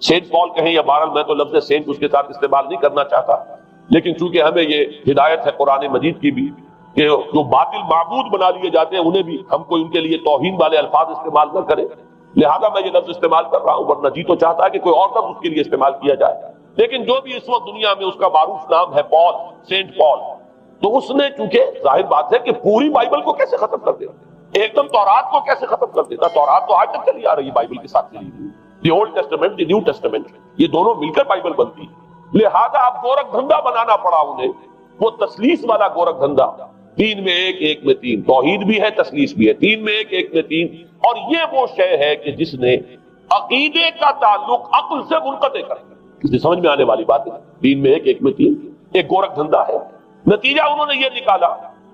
سینٹ پال کہیں یا بہرحال میں تو لفظ سینٹ اس کے ساتھ استعمال نہیں کرنا چاہتا، لیکن چونکہ ہمیں یہ ہدایت ہے قرآن مجید کی بھی کہ جو باطل معبود بنا لیے جاتے ہیں انہیں بھی ہم کوئی ان کے لیے توہین والے الفاظ استعمال نہ کریں، لہذا میں یہ لفظ استعمال کر رہا ہوں، ورنہ جی تو چاہتا ہے کہ کوئی اور لفظ اس کے لیے استعمال کیا جائے۔ لیکن جو بھی اس وقت دنیا میں اس کا معروف نام ہے پال، سینٹ پال، تو اس نے چونکہ ظاہر بات ہے کہ پوری بائبل کو کیسے ختم کر دیتا، ایک دم تورات کو کیسے ختم کر دیتا؟ تورات تو آج تک چلی آ رہی ہے بائبل کے ساتھ چلی ہوئی، the old testament, the new testament, یہ دونوں مل کر بائبل بنتی ہے۔ لہذا اب گورکھ دھندا بنانا پڑا انہیں، وہ تسلیس والا گورکھ دھندا، 3 میں 1، 1 میں 3، توحید بھی ہے تسلیس بھی ہے، 3 میں 1، 1 میں 3۔ اور یہ وہ شے ہے کہ جس نے عقیدے کا تعلق عقل سے منقطع کر دیا۔ اس سے سمجھ میں آنے والی بات ہے، 3 میں 1، 1 میں 3 ایک گورکھ دھندا ہے۔ نتیجہ انہوں نے یہ نکالا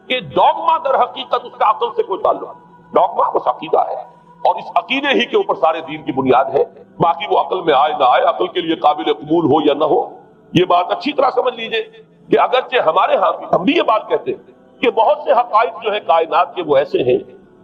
کہ ڈوگما در حقیقت اس کا عقل سے کوئی تعلق نہیں، ڈوگما بس عقیدہ ہے، اور اس عقیدے ہی کے اوپر سارے دین کی بنیاد ہے، باقی وہ عقل میں آئے نہ آئے، عقل کے لیے قابل قبول ہو یا نہ ہو۔ یہ بات اچھی طرح سمجھ لیجئے کہ اگرچہ ہمارے ہاں بھی ہم بھی یہ بات کہتے ہیں کہ بہت سے حقائق جو ہے کائنات کے وہ ایسے ہیں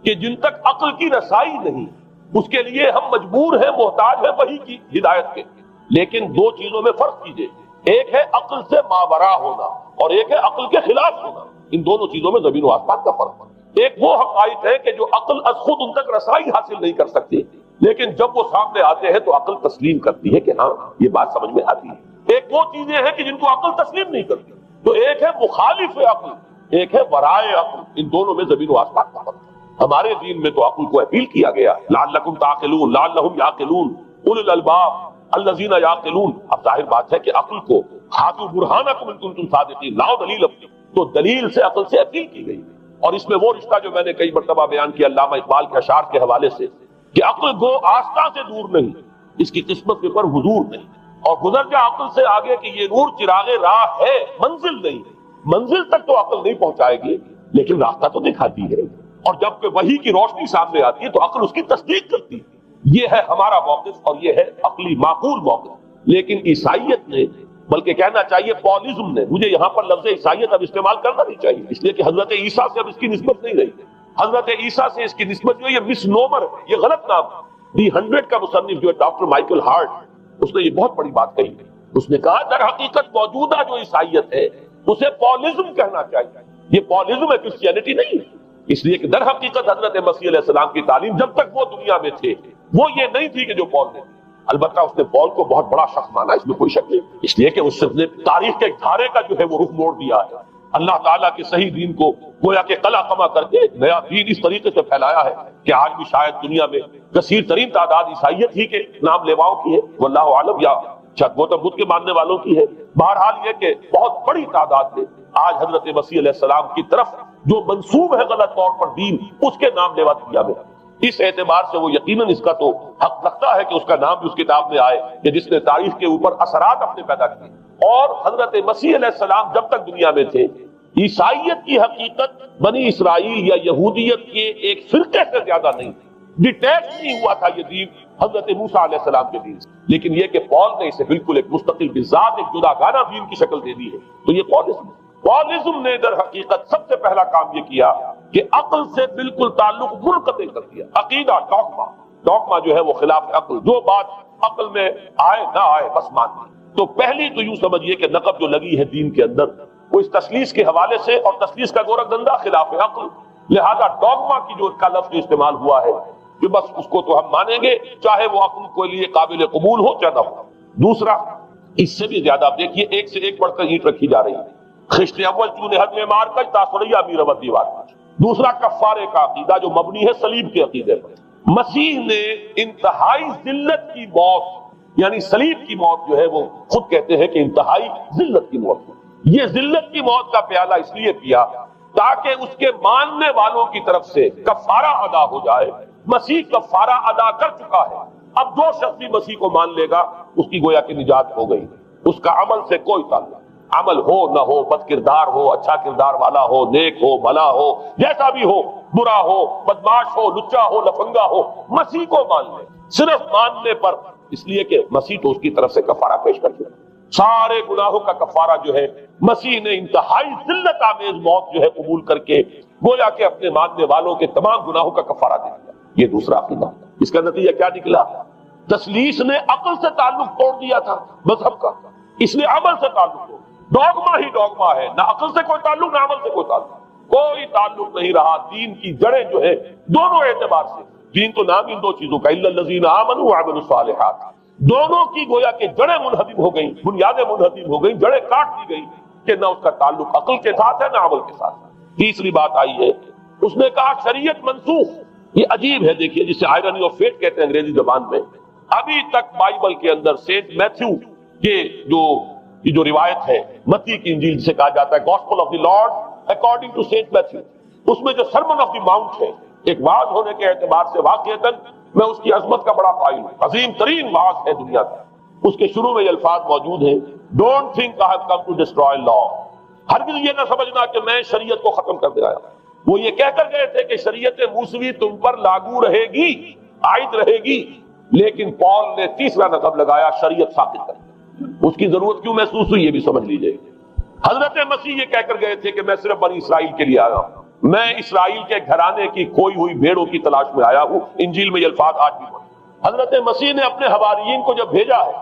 کہ جن تک عقل کی رسائی نہیں، اس کے لیے ہم مجبور ہیں، محتاج ہیں وحی کی ہدایت کے۔ لیکن 2 چیزوں میں فرق کیجئے، ایک ہے عقل سے ماورا ہونا اور ایک ہے عقل کے خلاف ہونا، ان دونوں چیزوں میں زمین و آسمان کا فرق ہے۔ ایک وہ حقائق ہے کہ جو عقل از خود ان تک رسائی حاصل نہیں کر سکتی، لیکن جب وہ سامنے آتے ہیں تو عقل تسلیم کرتی ہے کہ ہاں یہ بات سمجھ میں آتی ہے۔ ایک وہ چیزیں ہیں کہ جن کو عقل تسلیم نہیں کرتی، تو ایک ہے مخالف عقل، ایک ہے ورائے عقل، ان دونوں میں زمین و آسمان کا فرق ہے۔ ہمارے دین میں تو عقل کو اپیل کیا گیا، لعلکم تعقلون، لعلہم یعقلون، اولو الالباب الذین یعقلون۔ اب ظاہر بات ہے کہ عقل کو ہاتھو برہانکم ان کنتم صادقین، لاؤ دلیل اپنی، تو دلیل سے عقل سے اپیل کی گئی۔ اور اس میں وہ رشتہ جو میں نے کئی مرتبہ بیان کیا علامہ اقبال کے اشعار کے حوالے سے کہ عقل گو آستہ سے دور نہیں، اس کی قسمت کے پر حضور نہیں، اور گزر جا عقل سے آگے کہ یہ نور چراغ راہ ہے، منزل نہیں۔ منزل تک تو عقل نہیں پہنچائے گی لیکن راستہ تو دکھاتی ہے، اور جب کہ وحی کی روشنی سامنے آتی ہے تو عقل اس کی تصدیق کرتی ہے۔ یہ ہے ہمارا موقف اور یہ ہے عقلی معقول موقف۔ لیکن عیسائیت نے بلکہ کہنا چاہیے پالزم نے. مجھے یہاں پر لفظ عیسائیت اب استعمال کرنا نہیں چاہیے، اس لیے کہ حضرت عیسیٰ سے اب اس کی نسبت نہیں رہی. حضرت عیسیٰ سے اس کی نسبت جو ہے یہ مس نومر ہے، یہ غلط نام. دی 100 کا مصنف جو ہے ڈاکٹر مائیکل ہارٹ، اس نے یہ بہت بڑی بات کہی. اس نے کہا در حقیقت موجودہ جو عیسائیت ہے اسے پالزم کہنا چاہیے. یہ پالزم ہے، کرسچینٹی نہیں ہے. اس لیے کہ در حقیقت حضرت مسیح علیہ السلام کی تعلیم جب تک وہ دنیا میں تھے وہ یہ نہیں تھی کہ جو پال نے. البتہ اس نے پال کو بہت بڑا شخص مانا، اس میں کوئی شک نہیں، اس لیے کہ اس نے تاریخ کے دھارے کا جو ہے وہ رخ موڑ دیا ہے. اللہ تعالیٰ کے صحیح دین کو گویا کہ قلع قمع کر کے نیا دین اس طریقے سے پھیلایا ہے کہ آج بھی شاید دنیا میں کثیر ترین تعداد عیسائیت ہی کے نام لیواؤں کی ہے، واللہ عالم، یا گوتم بدھ کے ماننے والوں کی ہے. بہرحال یہ کہ بہت بڑی تعداد میں آج حضرت مسیح علیہ السلام کی طرف جو منسوب ہے غلط طور پر دین، اس کے نام لیوا دیا گیا. اس اعتبار سے وہ یقیناً اس کا تو حق رکھتا ہے کہ اس کا نام بھی اس کتاب میں آئے کہ جس نے تاریخ کے اوپر اثرات اپنے پیدا کیے. اور حضرت مسیح علیہ السلام جب تک دنیا میں تھے عیسائیت کی حقیقت بنی اسرائیل یا یہودیت کے ایک فرقے سے زیادہ نہیں تھی. ڈیٹیچ نہیں ہوا تھا یہ دین حضرت موسیٰ علیہ السلام کے دین سے. لیکن یہ کہ پال نے اسے بالکل ایک مستقل بذات ایک جدا گانا دین کی شکل دے دی ہے، تو یہ پالزم نے در حقیقت سب سے پہلا کام یہ کیا کہ عقل سے بالکل تعلق منقطع کر دیا. عقیدہ ڈوگما جو ہے وہ خلاف عقل، جو بات عقل میں آئے نہ آئے بس مان. تو پہلی تو یوں سمجھیے کہ نقب جو لگی ہے دین کے اندر وہ اس تسلیس کے حوالے سے، اور تسلیس کا گورکھ دندہ خلاف عقل، لہذا ڈوگما کی جو کا لفظ استعمال ہوا ہے کہ بس اس کو تو ہم مانیں گے چاہے وہ عقل کے لیے قابل قبول ہو چاہے نہ ہو. دوسرا اس سے بھی زیادہ آپ دیکھیے ایک سے ایک بڑھ کر اینٹ رکھی جا رہی ہے. خشت اول چونے حد میں مار کر تاثریا میر ود دیوار. دوسرا کفارے کا عقیدہ جو مبنی ہے صلیب کے عقیدے پر. مسیح نے انتہائی ذلت کی موت یعنی صلیب کی موت جو ہے وہ خود کہتے ہیں کہ انتہائی ذلت کی موت. یہ ذلت کی موت کا پیالہ اس لیے پیا تاکہ اس کے ماننے والوں کی طرف سے کفارہ ادا ہو جائے. مسیح کفارہ ادا کر چکا ہے، اب جو شخص بھی مسیح کو مان لے گا اس کی گویا کی نجات ہو گئی. اس کا عمل سے کوئی تعلق، عمل ہو نہ ہو، بد کردار ہو، اچھا کردار والا ہو، نیک ہو، بھلا ہو، جیسا بھی ہو، برا ہو، بدماش ہو، لچا ہو، لفنگا ہو، مسیح کو مان لے صرف ماننے پر. اس لیے کہ مسیح تو اس کی طرف سے کفارہ پیش کر دیا. سارے گناہوں کا کفارہ جو ہے مسیح نے انتہائی ذلت آمیز موت جو ہے قبول کر کے گویا کہ اپنے ماننے والوں کے تمام گناہوں کا کفارہ دے دیا. یہ دوسرا عقیدہ. اس کا نتیجہ کیا نکلا؟ تسلیس نے عقل سے تعلق توڑ دیا تھا مذہب کا، اس لیے عمل سے تعلق توڑ. ڈوگما ہی ڈوگما ہے، نہ عقل سے کوئی تعلق نہ عمل سے کوئی تعلق، کوئی تعلق نہیں رہا. دین کی جڑیں جو ہے دونوں اعتبار سے، دین تو نام ان دو چیزوں کا الا الذین آمنوا وعملوا الصالحات، دونوں کی گویا کہ جڑیں منہدم ہو گئیں، بنیادیں منہدم ہو گئیں، جڑیں کاٹ دی گئی کہ نہ اس کا تعلق عقل کے ساتھ ہے نہ عمل کے ساتھ. تیسری بات آئی ہے اس نے کہا شریعت منسوخ. یہ عجیب ہے، دیکھیے جسے آئرنی آف فیٹ کہتے ہیں انگریزی زبان میں. ابھی تک بائبل کے اندر سینٹ میتھیو کے جو روایت ہے متی کی انجیل جسے کہا جاتا ہے gospel of the Lord according to Saint Matthew, اس میں جو سرمن آف دی ماؤنٹ ہے ایک وعظ ہونے کے اعتبار سے واقعتاً میں اس کی عظمت کا بڑا قائل ہوں، عظیم ترین وعظ ہے دنیا کا. اس کے شروع میں یہ الفاظ موجود ہیں don't think I have come to destroy law. ہرگز یہ نہ سمجھنا کہ میں شریعت کو ختم کر دے آیا. وہ یہ کہہ کر گئے تھے کہ شریعت موسوی تم پر لاگو رہے گی، عائد رہے گی، لیکن پال نے تیسرا نقب لگایا شریعت ساقط کر دی. اس کی ضرورت کیوں محسوس ہوئی یہ بھی سمجھ لیجئے. حضرت مسیح یہ کہہ کر گئے تھے کہ میں صرف بنی اسرائیل کے لیے آیا ہوں، میں اسرائیل کے گھرانے کی کھوئی ہوئی بھیڑوں کی تلاش میں آیا ہوں. انجیل میں یہ الفاظ آج بھی موجود. حضرت مسیح نے اپنے حواریین کو جب بھیجا ہے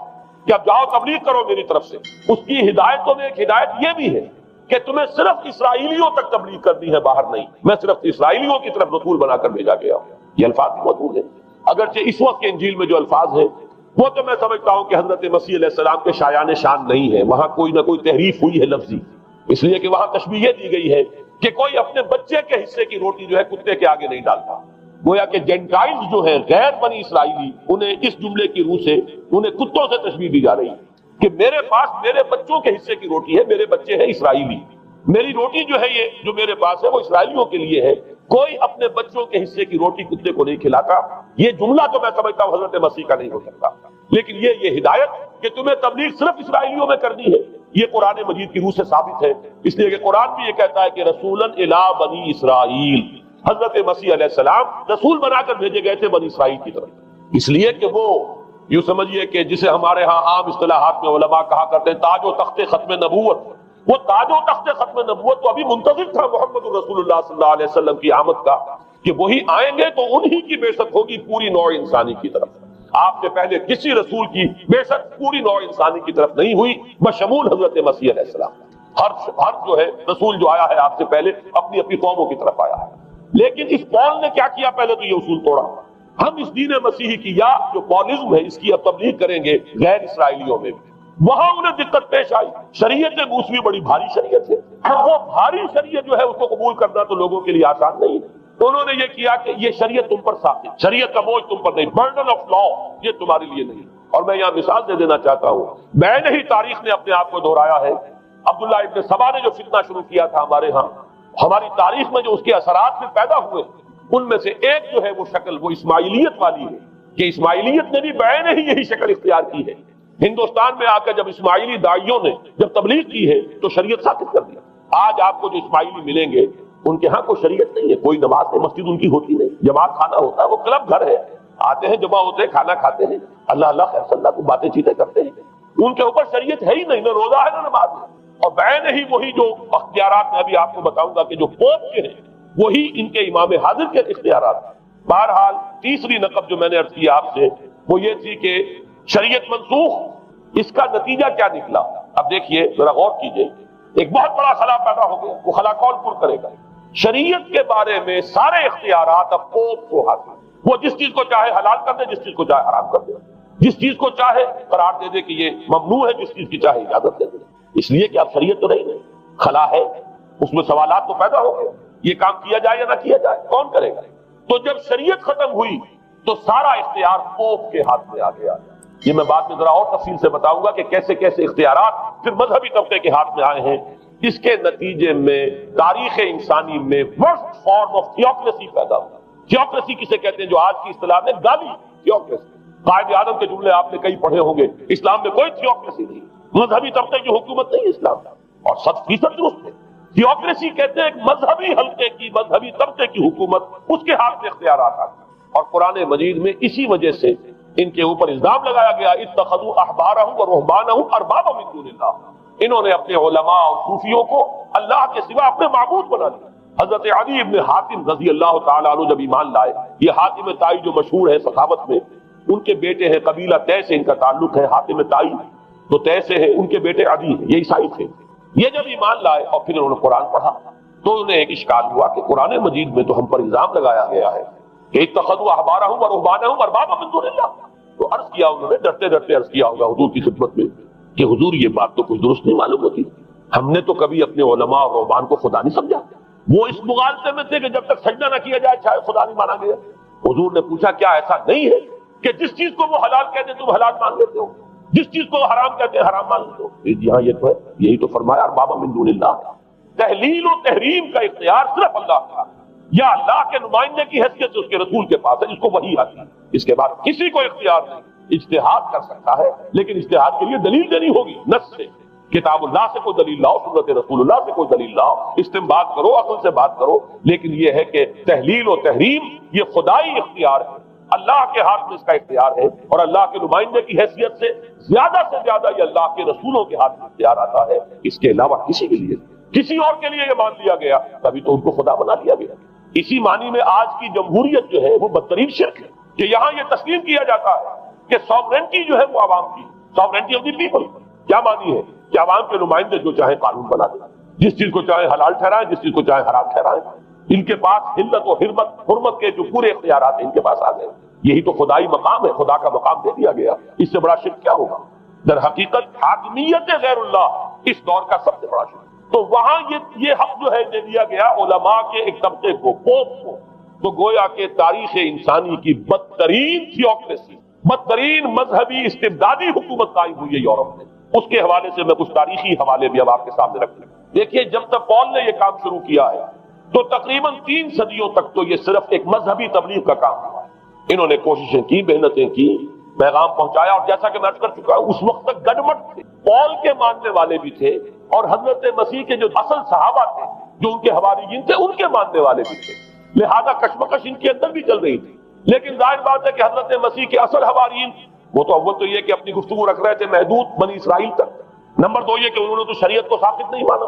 کہ اب جاؤ تبلیغ کرو میری طرف سے، اس کی ہدایتوں میں ایک ہدایت یہ بھی ہے کہ تمہیں صرف اسرائیلیوں تک تبلیغ کرنی ہے، باہر نہیں. میں صرف اسرائیلیوں کی طرف رسول بنا کر بھیجا گیا ہوں. یہ الفاظ بھی موجود ہیں. اگرچہ اس وقت کے انجیل میں جو الفاظ ہیں وہ تو میں سمجھتا ہوں کہ حضرت مسیح علیہ السلام کے شایان شان نہیں ہے، وہاں کوئی نہ کوئی تحریف ہوئی ہے لفظی، اس لیے کہ وہاں تشبیہ دی گئی ہے کہ کوئی اپنے بچے کے حصے کی روٹی جو ہے کتے کے آگے نہیں ڈالتا. گویا کہ جینٹائلز جو ہیں غیر بنی اسرائیلی، انہیں اس جملے کی روح سے انہیں کتوں سے تشبیہ دی جا رہی ہے کہ میرے پاس میرے بچوں کے حصے کی روٹی ہے، میرے بچے ہیں اسرائیلی، میری روٹی جو ہے یہ جو میرے پاس ہے وہ اسرائیلیوں کے لیے ہے، کوئی اپنے بچوں کے حصے کی روٹی کتے کو نہیں کھلاتا. یہ جملہ تو میں سمجھتا ہوں حضرت مسیح کا نہیں ہو سکتا، لیکن یہ ہدایت کہ تمہیں تبلیغ صرف اسرائیلیوں میں کرنی ہے یہ قرآن مجید کی روح سے ثابت ہے. اس لیے کہ قرآن بھی یہ کہتا ہے کہ رسولاً الی بنی اسرائیل، حضرت مسیح علیہ السلام رسول بنا کر بھیجے گئے تھے بنی اسرائیل کی طرف، اس لیے کہ وہ یوں سمجھیے کہ جسے ہمارے ہاں عام اصطلاحات میں علماء کہا کرتے ہیں تاج و تخت ختم نبوت، وہ تاج و تخت ختم نبوت تو ابھی منتظر تھا محمد رسول اللہ صلی اللہ علیہ وسلم کی آمد کا، کہ وہی آئیں گے تو انہی کی بعثت ہوگی پوری نوع انسانی کی طرف۔ آپ سے پہلے کسی رسول کی بعثت پوری نوع انسانی کی طرف نہیں ہوئی بشمول حضرت مسیح علیہ السلام۔ ہر جو ہے رسول جو آیا ہے آپ سے پہلے اپنی اپنی قوموں کی طرف آیا ہے، لیکن اس پول نے کیا کیا؟ پہلے تو یہ اصول توڑا، ہم اس دین مسیحی کی یا جو پولزم ہے اس کی اب تبلیغ کریں گے غیر اسرائیلیوں میں بھی۔ وہاں انہیں دقت پیش آئی، شریعت موسوی بڑی بھاری شریعت ہے، اب وہ بھاری شریعت جو ہے اس کو قبول کرنا تو لوگوں کے لیے آسان نہیں ہے، تو انہوں نے یہ کیا کہ یہ شریعت تم پر ثابت، شریعت کا بوجھ تم پر نہیں، برڈن آف لا یہ تمہارے لیے نہیں۔ اور میں یہاں مثال دے دینا چاہتا ہوں، میں نے ہی تاریخ نے اپنے آپ کو دہرایا ہے، عبداللہ ابن سبا نے جو فتنہ شروع کیا تھا ہمارے ہاں، ہماری تاریخ میں جو اس کے اثرات میں پیدا ہوئے ان میں سے ایک جو ہے وہ شکل وہ اسماعیلیت والی ہے، کہ اسماعیلیت نے بھی بعین ہی یہی شکل اختیار کی ہے۔ ہندوستان میں آ کر جب اسماعیلی داعیوں نے جب تبلیغ کی ہے تو شریعت ثابت کر دیا۔ آج آپ کو جو اسماعیلی ملیں گے ان کے ہاں کوئی شریعت نہیں ہے، کوئی نماز نہیں، مسجد ان کی ہوتی نہیں، جماعت خانہ ہوتا ہے، وہ کلب گھر ہے، آتے ہیں جمع ہوتے ہیں کھانا کھاتے ہیں، اللہ اللہ خیر صلی اللہ کو باتیں چیتیں کرتے ہیں، ان کے اوپر شریعت ہے ہی نہیں، نہ روزہ ہے نہ نماز ہے۔ اور بعین ہی وہی جو اختیارات میں ابھی آپ کو بتاؤں گا کہ جو پوپ کے ہیں وہی ان کے امام حاضر کے اختیارات ہیں۔ بہرحال تیسری نقب جو میں نے عرض کی آپ سے وہ یہ تھی کہ شریعت منسوخ، اس کا نتیجہ کیا نکلا؟ اب دیکھیے ذرا غور کیجئے، ایک بہت بڑا خلا پیدا ہو گیا، وہ خلا کون پر کرے گا؟ شریعت کے بارے میں سارے اختیارات اب پوپ کو حاصل، وہ جس چیز کو چاہے حلال کر دے، جس چیز کو چاہے حرام کر دے، جس چیز کو چاہے قرار دے دے کہ یہ ممنوع ہے، جس چیز کی چاہے اجازت دے دے، اس لیے کہ اب شریعت تو نہیں، خلا ہے، اس میں سوالات تو پیدا ہو گئے، یہ کام کیا جائے یا نہ کیا جائے، کون کرے گا؟ تو جب شریعت ختم ہوئی تو سارا اختیار پوپ کے ہاتھ میں آ گیا۔ یہ میں بعد میں ذرا اور تفصیل سے بتاؤں گا کہ کیسے کیسے اختیارات پھر مذہبی طبقے کے ہاتھ میں آئے ہیں۔ اس کے نتیجے میں تاریخ انسانی میں ورسٹ فارم آف تھیوکریسی پیدا ہوا۔ تھیوکریسی کسے کہتے ہیں؟ جو آج کی اصطلاح میں گالی تھیوکریسی، قائد اعظم کے جملے آپ نے کئی پڑھے ہوں گے، اسلام میں کوئی تھیوکریسی نہیں، مذہبی طبقے کی حکومت نہیں اسلام کا، اور 100% درست ہے۔ تھیوکریسی کہتے ہیں ایک مذہبی حلقے کی، مذہبی طبقے کی حکومت، اس کے ہاتھ میں اختیارات آتے ہیں۔ اور قرآن مجید میں اسی وجہ سے ان کے اوپر الزام لگایا گیا، اتخذوا احبارهم ورهبانهم اربابا من دون اللہ، انہوں نے اپنے علماء اور صوفیوں کو اللہ کے سوا اپنے معبود بنا لیا۔ حضرت علی ابن حاتم رضی اللہ تعالیٰ عنہ جب ایمان لائے، یہ حاتم طائی جو مشہور ہے سخاوت میں، ان کے بیٹے ہیں، قبیلہ طے سے ان کا تعلق ہے، حاتم طائی تو طے سے ہے، ان کے بیٹے عدی ہیں، یہ عیسائی تھے۔ یہ جب ایمان لائے اور پھر انہوں نے قرآن پڑھا تو انہیں ایک اشکال ہوا کہ قرآن مجید میں تو ہم پر الزام لگایا گیا ہے کہ اتخذوا احبارهم ورهبانهم اربابا من دون اللہ، تو عرض کیا انہوں نے، ڈرتے ڈرتے عرض کیا ہوگا حضور کی خدمت میں کہ حضور یہ بات تو کچھ درست نہیں معلوم ہوتی، ہم نے تو کبھی اپنے علماء اور رہبان کو خدا نہیں سمجھا، وہ اس مغالطے میں تھے کہ جب تک سجدہ نہ کیا جائے شاید خدا نہیں مانا گیا۔ حضور نے پوچھا کیا ایسا نہیں ہے کہ جس چیز کو وہ حلال کہتے تم حلال مان لیتے ہو، جس چیز کو حرام کہتے ہیں حرام مان لیتے ہو؟ جی ہاں یہ تو ہے، یہی تو فرمایا اربابا من دون اللہ، تحلیل و تحریم کا اختیار صرف اللہ کا، یا اللہ کے نمائندے کی حیثیت سے اس کے رسول کے پاس ہے جس کو وحی آتی ہے، اس کے بعد کسی کو اختیار نہیں۔ اجتہاد کر سکتا ہے لیکن اجتہاد کے لیے دلیل دینی ہوگی، نص سے، کتاب اللہ سے کوئی دلیل لاؤ، سنت رسول اللہ سے کوئی دلیل لاؤ، استنباط کرو، عقل سے بات کرو، لیکن یہ ہے کہ تحلیل و تحریم یہ خدائی اختیار ہے، اللہ کے ہاتھ میں اس کا اختیار ہے، اور اللہ کے نمائندے کی حیثیت سے زیادہ یہ اللہ کے رسولوں کے ہاتھ میں اختیار آتا ہے، اس کے علاوہ کسی کے لیے، کسی اور کے لیے یہ مان لیا گیا تبھی تو ان کو خدا بنا لیا گیا۔ اسی معنی میں آج کی جمہوریت جو ہے وہ بدترین شرک ہے کہ یہاں یہ تسلیم کیا جاتا ہے کہ سوورنٹی جو ہے وہ عوام کی، سوورنٹی آف دی پیپل، کیا معنی ہے کہ عوام کے نمائندے جو چاہے قانون بنا دیں، جس چیز کو چاہے حلال ٹھہرائیں، جس چیز کو چاہے حرام ٹھہرائیں، ان کے پاس حلت و حرمت کے جو پورے اختیارات ہیں ان کے پاس آ گئے۔ یہی تو خدائی مقام ہے، خدا کا مقام دے دیا گیا، اس سے بڑا شرک کیا ہوگا؟ در حقیقت حاکمیت غیر اللہ اس دور کا سب سے بڑا شرک۔ تو وہاں یہ حق جو ہے دے دیا گیا علماء کے ایک طبقے کو، پوپ کو، تو گویا کہ تاریخ انسانی کی بدترین تھیوکریسی، بدترین مذہبی استبدادی حکومت قائم ہوئی ہے یورپ میں۔ اس کے حوالے سے میں کچھ تاریخی حوالے بھی اب آپ کے سامنے رکھ لوں۔ دیکھیے جب تک پال نے یہ کام شروع کیا ہے تو تقریباً 3 صدیوں تک تو یہ صرف ایک مذہبی تبلیغ کا کام ہوا ہے۔ انہوں نے کوششیں کی، محنتیں کی، پیغام پہنچایا، اور جیسا کہ میں عرض کر چکا ہوں اس وقت تک گڈمٹ تھے، پال کے ماننے والے بھی تھے اور حضرت مسیح کے جو اصل صحابہ تھے جو ان کے حواریین تھے ان کے ماننے والے بھی تھے، لہذا کشمکش ان کے اندر بھی چل رہی تھی۔ لیکن ظاہر بات ہے کہ حضرت مسیح کے اصل حواریین وہ تو اول تو یہ کہ اپنی گفتگو رکھ رہے تھے محدود بنی اسرائیل تک، نمبر دو یہ کہ انہوں نے تو شریعت کو ثابت نہیں مانا.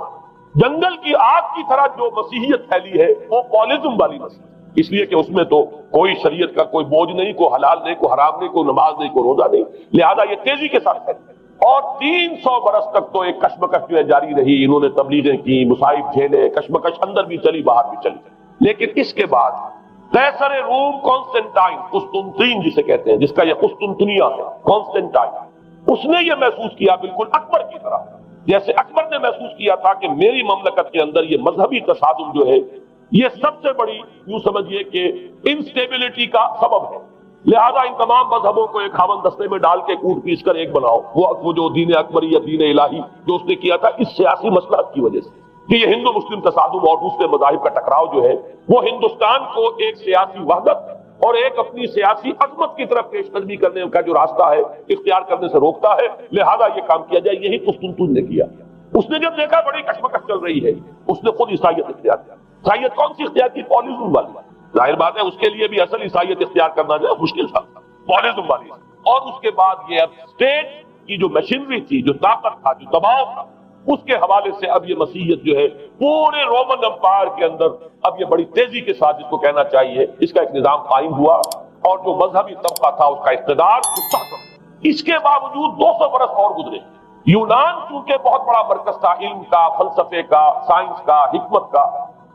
جنگل کی آگ کی طرح جو مسیحیت پھیلی ہے وہ پالزم والی مسیحیت، اس لیے کہ اس میں تو کوئی شریعت کا کوئی بوجھ نہیں، کوئی حلال نہیں، کوئی حرام نہیں، کوئی نماز نہیں، کوئی روزہ نہیں، لہذا یہ تیزی کے ساتھ پھیلی. اور 300 برس تک تو ایک کشمکش جو ہے جاری رہی، انہوں نے تبلیغیں کی، مصائب جھیلے، کشمکش اندر بھی چلی باہر بھی چلی. لیکن اس کے بعد قیصر روم کانسٹنٹائن، قسطنطین جسے کہتے ہیں، جس کا یہ قسطنطنیہ ہے، کانسٹنٹائن، اس نے یہ محسوس کیا بالکل اکبر کی طرح، جیسے اکبر نے محسوس کیا تھا کہ میری مملکت کے اندر یہ مذہبی تصادم جو ہے یہ سب سے بڑی یوں سمجھیے کہ انسٹیبلٹی کا سبب ہے، لہذا ان تمام مذہبوں کو ایک ہاون دستے میں ڈال کے کوٹ پیس کر ایک بناؤ. وہ جو دین اکبری یا دین الہی جو اس نے کیا تھا اس سیاسی مصلحت کی وجہ سے کہ یہ ہندو مسلم تصادم اور دوسرے مذاہب کا ٹکراؤ جو ہے وہ ہندوستان کو ایک سیاسی وحدت اور ایک اپنی سیاسی عظمت کی طرف پیش قدمی کرنے کا جو راستہ ہے اختیار کرنے سے روکتا ہے، لہذا یہ کام کیا جائے. یہی قسطنطین نے کیا. اس نے جب دیکھا بڑی کشمکش چل رہی ہے، اس نے خود عیسائیت اختیار کیا. عیسائیت کون سی اختیار کی؟ پالیزم والی. ظاہر بات ہے اس کے لیے بھی اصل عیسائیت اختیار کرنا جو ہے مشکل تھا، پالیزم والی. اور اس کے بعد یہ اب اسٹیٹ کی جو مشینری تھی، جو طاقت تھا، جو دباؤ تھا، اس کے حوالے سے اب یہ مسیحیت جو ہے پورے رومن امپائر کے اندر اب یہ بڑی تیزی کے ساتھ، جس کو کہنا چاہیے، اس کا ایک نظام قائم ہوا اور جو مذہبی طبقہ تھا اس کا اقتدار مستحکم. اس کے باوجود 200 برس اور گزرے. یونان چونکہ بہت بڑا مرکز تھا علم کا، فلسفے کا، سائنس کا، حکمت کا.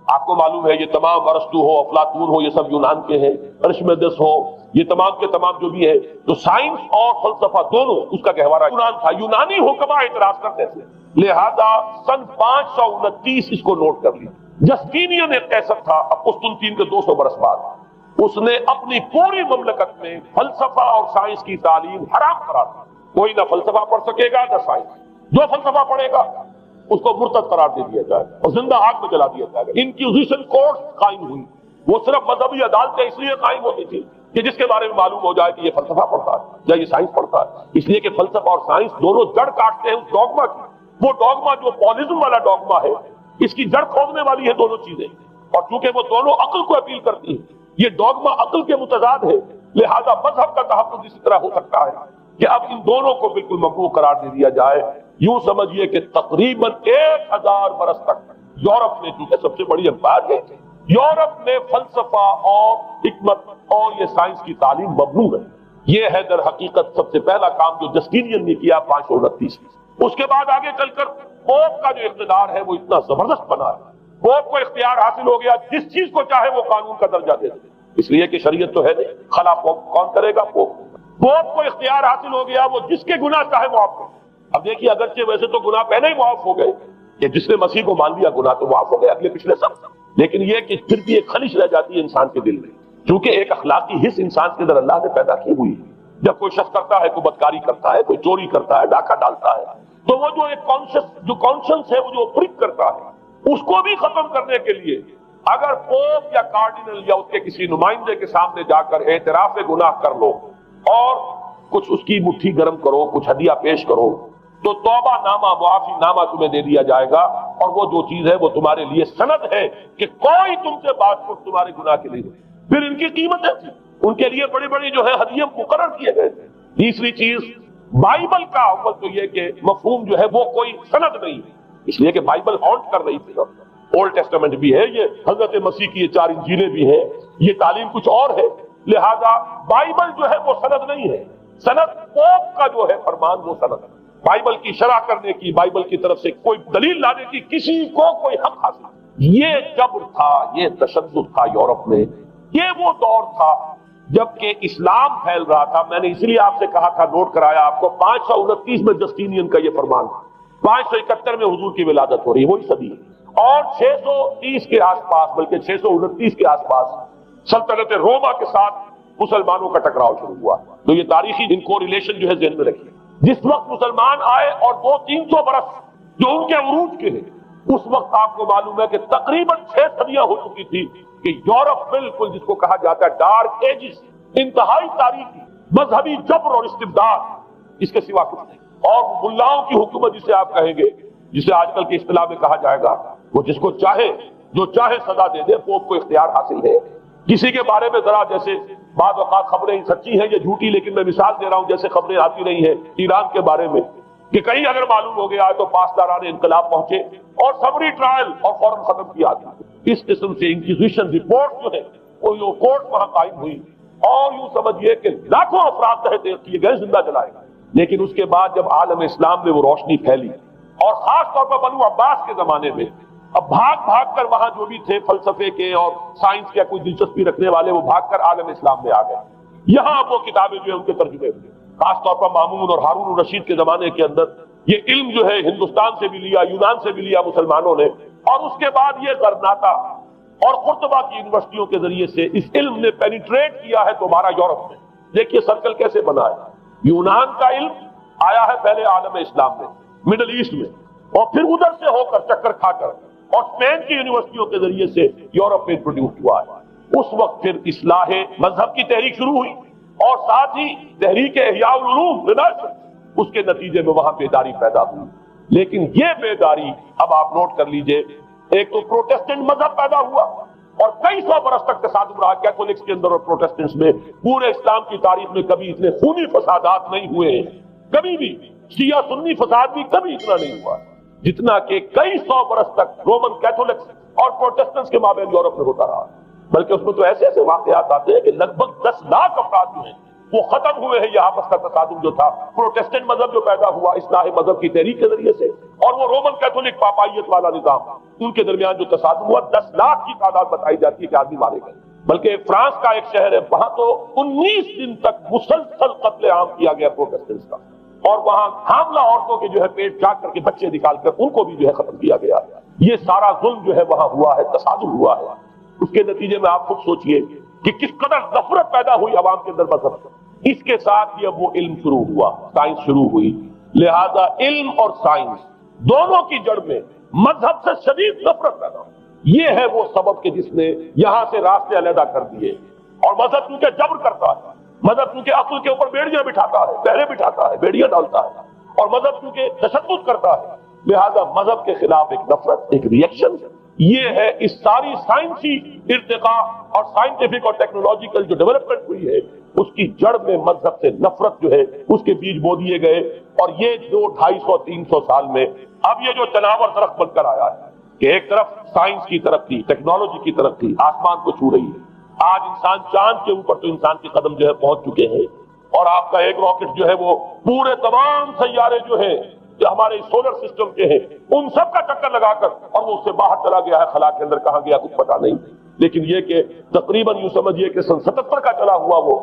آپ کو معلوم ہے یہ تمام ارسطو ہو، افلاطون ہو، یہ سب یونان کے ہیں، ارشمیدس ہو، یہ تمام کے تمام جو بھی ہے، تو سائنس اور فلسفہ دونوں اس کا گہوارہ یونان تھا. یونانی حکما اعتراض کرتے تھے، لہذا سن 529 اس کو نوٹ کر لیا. جسٹینین ایک قیصر تھا اب قسطنطین کے 200 برس بعد، اس نے اپنی پوری مملکت میں فلسفہ اور سائنس کی تعلیم حرام قرار دی. کوئی نہ فلسفہ پڑھ سکے گا نہ سائنس. جو فلسفہ پڑھے گا اس کو مرتد قرار دے دیا جائے اور زندہ آگ میں جلا دیا جائے گا. انکوزیشن کورٹ قائم ہوئی. وہ صرف مذہبی عدالتیں اس لیے قائم ہوتی تھی کہ جس کے بارے میں معلوم ہو جائے کہ یہ فلسفہ پڑھتا ہے یا یہ سائنس پڑھتا ہے، اس لیے کہ فلسفہ اور سائنس دونوں جڑ کاٹتے ہیں اس ڈوگما کی. وہ ڈوگما جو پالیزم والا ڈوگما ہے، اس کی جڑ کھودنے والی ہے دونوں چیزیں، اور چونکہ وہ دونوں عقل کو اپیل کرتی ہیں، یہ ڈوگما عقل کے متضاد ہے، لہذا مذہب کا تحفظ اسی طرح ہو سکتا ہے کہ اب ان دونوں کو بالکل ممنوع قرار دے دیا جائے. یوں سمجھیے کہ تقریباً 1000 برس تک یورپ میں، چونکہ سب سے بڑی امپائر ہے، یورپ میں فلسفہ اور حکمت اور یہ سائنس کی تعلیم ممنوع ہے. یہ ہے در حقیقت سب سے پہلا کام جو جسٹینین نے کیا 529 میں. اس کے بعد آگے چل کر پوپ کا جو اقتدار ہے وہ اتنا زبردست بنا ہے. پوپ کو اختیار حاصل ہو گیا، جس چیز کو چاہے وہ قانون کا درجہ دے دے، اس لیے کہ شریعت تو ہے نہیں. خلا پوپ کون کرے گا؟ پوپ. پوپ کو اختیار حاصل ہو گیا، وہ جس کے گناہ چاہے معاف کرے. اب دیکھیے اگرچہ ویسے تو گناہ پہلے ہی معاف ہو گئے کہ جس نے مسیح کو مان لیا گناہ تو معاف ہو گئے اگلے پچھلے سب، لیکن یہ کہ پھر بھی ایک خلش رہ جاتی ہے انسان کے دل میں، کیونکہ ایک اخلاقی حص انسان کے اندر اللہ نے پیدا کی ہوئی ہے. جب کوئی شخص کرتا ہے، کوئی بدکاری کرتا ہے، کوئی چوری کرتا ہے، ڈاکہ ڈالتا ہے، تو وہ جو ایک کانشنس ہے، وہ جو پرک کرتا ہے، اس کو بھی ختم کرنے کے لیے اگر پوپ یا کارڈینل یا اس کے کسی نمائندے کے سامنے جا کر اعتراف گناہ کر لو اور کچھ اس کی مٹھی گرم کرو، کچھ ہدیہ پیش کرو، تو توبہ نامہ، معافی نامہ تمہیں دے دیا جائے گا، اور وہ جو چیز ہے وہ تمہارے لیے سند ہے کہ کوئی تم سے بات کچھ تمہارے گناہ کے لیے. پھر ان کی قیمتیں تھیں، ان کے لیے بڑی بڑی جو ہے ہدیے مقرر کیے گئے تھے. تیسری چیز بائبل کا اول تو یہ کہ مفہوم جو ہے وہ کوئی سند نہیں ہے، اس لیے کہ بائبل ہانٹ کر رہی تھی. اولڈ ٹیسٹمنٹ بھی ہے، یہ حضرت مسیح کی یہ 4 انجیلیں بھی ہیں، یہ تعلیم کچھ اور ہے، لہذا بائبل جو ہے وہ سند نہیں ہے. سند پوپ کا جو ہے فرمان وہ سند ہے. بائبل کی شرح کرنے کی، بائبل کی طرف سے کوئی دلیل لانے کی کسی کو کوئی حق حاصل نہیں. یہ جبر تھا، یہ تشدد تھا یورپ میں. یہ وہ دور تھا جبکہ اسلام پھیل رہا تھا. میں نے اس لیے آپ سے کہا تھا، نوٹ کرایا آپ کو، 529 میں جسٹینین کا یہ فرمان، 571 میں حضور کی ولادت ہو رہی ہے، وہی صدی ہے. اور 630 کے آس پاس، بلکہ 629 کے آس پاس سلطنت روما کے ساتھ مسلمانوں کا ٹکراؤ شروع ہوا. تو یہ تاریخی ان کو ریلیشن جو ہے ذہن میں رکھیے. جس وقت مسلمان آئے اور 200-300 برس جو ان کے عروج کے ہیں، اس وقت آپ کو معلوم ہے کہ تقریباً 6 صدیاں ہو چکی تھی کہ یورپ بالکل جس کو کہا جاتا ہے ڈارک ایجز، انتہائی تاریخی مذہبی جبر اور استبداد، اس کے سوا کچھ نہیں. اور ملاؤں کی حکومت جسے آپ کہیں گے، جسے آج کل کی اصطلاح میں کہا جائے گا، وہ جس کو چاہے جو چاہے سزا دے دے. پوپ کو اختیار حاصل ہے. کسی کے بارے میں ذرا جیسے بعض اوقات خبریں سچی ہیں یا جھوٹی، لیکن میں مثال دے رہا ہوں جیسے خبریں آتی رہی ہیں ایران کے بارے میں کہ کہیں اگر معلوم ہو گیا ہے تو پاسداران انقلاب پہنچے اور سمری ٹرائل اور فوراً ختم کیا گیا. اس قسم سے انکوزیشن رپورٹ جو ہے وہ کورٹ وہاں قائم ہوئی اور یوں سمجھیے کہ لاکھوں افراد تحت کیے گئے، زندہ جلائے گئے. لیکن اس کے بعد جب عالم اسلام میں وہ روشنی پھیلی اور خاص طور پر بنو عباس کے زمانے میں، اب بھاگ کر وہاں جو بھی تھے فلسفے کے اور سائنس کے کوئی دلچسپی رکھنے والے، وہ بھاگ کر عالم اسلام میں آ گئے. یہاں وہ کتابیں جو ہیں ان کے ترجمے ہوئے، خاص طور پر مامون اور ہارون الرشید کے زمانے کے اندر یہ علم جو ہے ہندوستان سے بھی لیا، یونان سے بھی لیا مسلمانوں نے، اور اس کے بعد یہ غرناطہ اور قرطبہ کی یونیورسٹیوں کے ذریعے سے اس علم نے پینیٹریٹ کیا ہے دوبارہ یورپ میں. دیکھیے سرکل کیسے بنا ہے. یونان کا علم آیا ہے پہلے عالم اسلام میں، مڈل ایسٹ میں، اور پھر ادھر سے ہو کر چکر کھا کر اور اسپین کی یونیورسٹیوں کے ذریعے سے یورپ میں انٹروڈیوس ہوا ہے. اس وقت پھر اصلاح مذہب کی تحریک شروع ہوئی اور ساتھ ہی تحریک احیاء العلوم اس کے نتیجے میں وہاں بیداری پیدا ہوئی. لیکن یہ بیداری اب آپ نوٹ کر لیجئے، ایک تو پروٹیسٹنٹ مذہب پیدا ہوا اور کئی سو برس تک تصادم رہا کیتھولکس کے اندر اور پروٹیسٹنٹس میں. پورے اسلام کی تاریخ میں کبھی اتنے خونی فسادات نہیں ہوئے ہیں، کبھی بھی شیعہ سنی فساد بھی کبھی اتنا نہیں ہوا جتنا کہ کئی سو برس تک رومن کیتھولکس اور پروٹیسٹنٹس کے مابین یورپ میں ہوتا رہا. بلکہ اس میں تو ایسے ایسے واقعات آتے ہیں کہ لگ بھگ 10 لاکھ افراد جو ہیں وہ ختم ہوئے ہیں. یہ آپس کا تصادم جو تھا، پروٹیسٹنٹ مذہب جو پیدا ہوا اصلاح مذہب کی تحریک کے ذریعے سے، اور وہ رومن کیتھولک پاپائیت والا نظام، ان کے درمیان جو تصادم ہوا 10 لاکھ کی تعداد بتائی جاتی ہے کہ آدمی مارے گئے. بلکہ فرانس کا ایک شہر ہے، وہاں تو 19 دن تک مسلسل قتل عام کیا گیا پروٹیسٹنٹس کا، اور وہاں حاملہ عورتوں کے جو ہے پیٹ چاک کر کے بچے نکال کر ان کو بھی جو ہے ختم کیا گیا. یہ سارا ظلم جو ہے وہاں ہوا ہے، تصادم ہوا ہے. اس کے نتیجے میں آپ خود سوچئے کہ کس قدر نفرت پیدا ہوئی عوام کے اندر مذہب. اس کے ساتھ ہی اب وہ علم شروع ہوا، سائنس شروع ہوئی. لہذا علم اور سائنس دونوں کی جڑ میں مذہب سے شدید نفرت پیدا ہوئی. یہ ہے وہ سبب کہ جس نے یہاں سے راستے علیحدہ کر دیے. اور مذہب کیونکہ جبر کرتا ہے، مذہب کیونکہ عقل کے اوپر بیڑیاں بٹھاتا ہے، پہرے بٹھاتا ہے، بیڑیاں ڈالتا ہے، اور مذہب کیونکہ تشدد کرتا ہے، لہذا مذہب کے خلاف ایک نفرت، ایک ریئیکشن. یہ ہے اس ساری سائنسی ارتقاء اور سائنٹیفک اور ٹیکنالوجیکل جو ڈیولپمنٹ ہوئی ہے، اس کی جڑ میں مذہب سے نفرت جو ہے اس کے بیج بو دیے گئے. اور یہ 200-250-300 سال میں اب یہ جو تناور درخت بن کر آیا ہے کہ ایک طرف سائنس کی ترقی، ٹیکنالوجی کی ترقی آسمان کو چھو رہی ہے. آج انسان چاند کے اوپر تو انسان کے قدم جو ہے پہنچ چکے ہیں، اور آپ کا ایک راکٹ جو ہے وہ پورے تمام سیارے جو ہیں جو ہمارے سولر سسٹم کے ہیں ان سب کا چکر لگا کر اور وہ اس سے باہر چلا گیا ہے، خلا کے اندر کہاں گیا کچھ پتا نہیں. لیکن یہ کہ تقریباً یوں سمجھیے کہ سن 77 کا چلا ہوا وہ،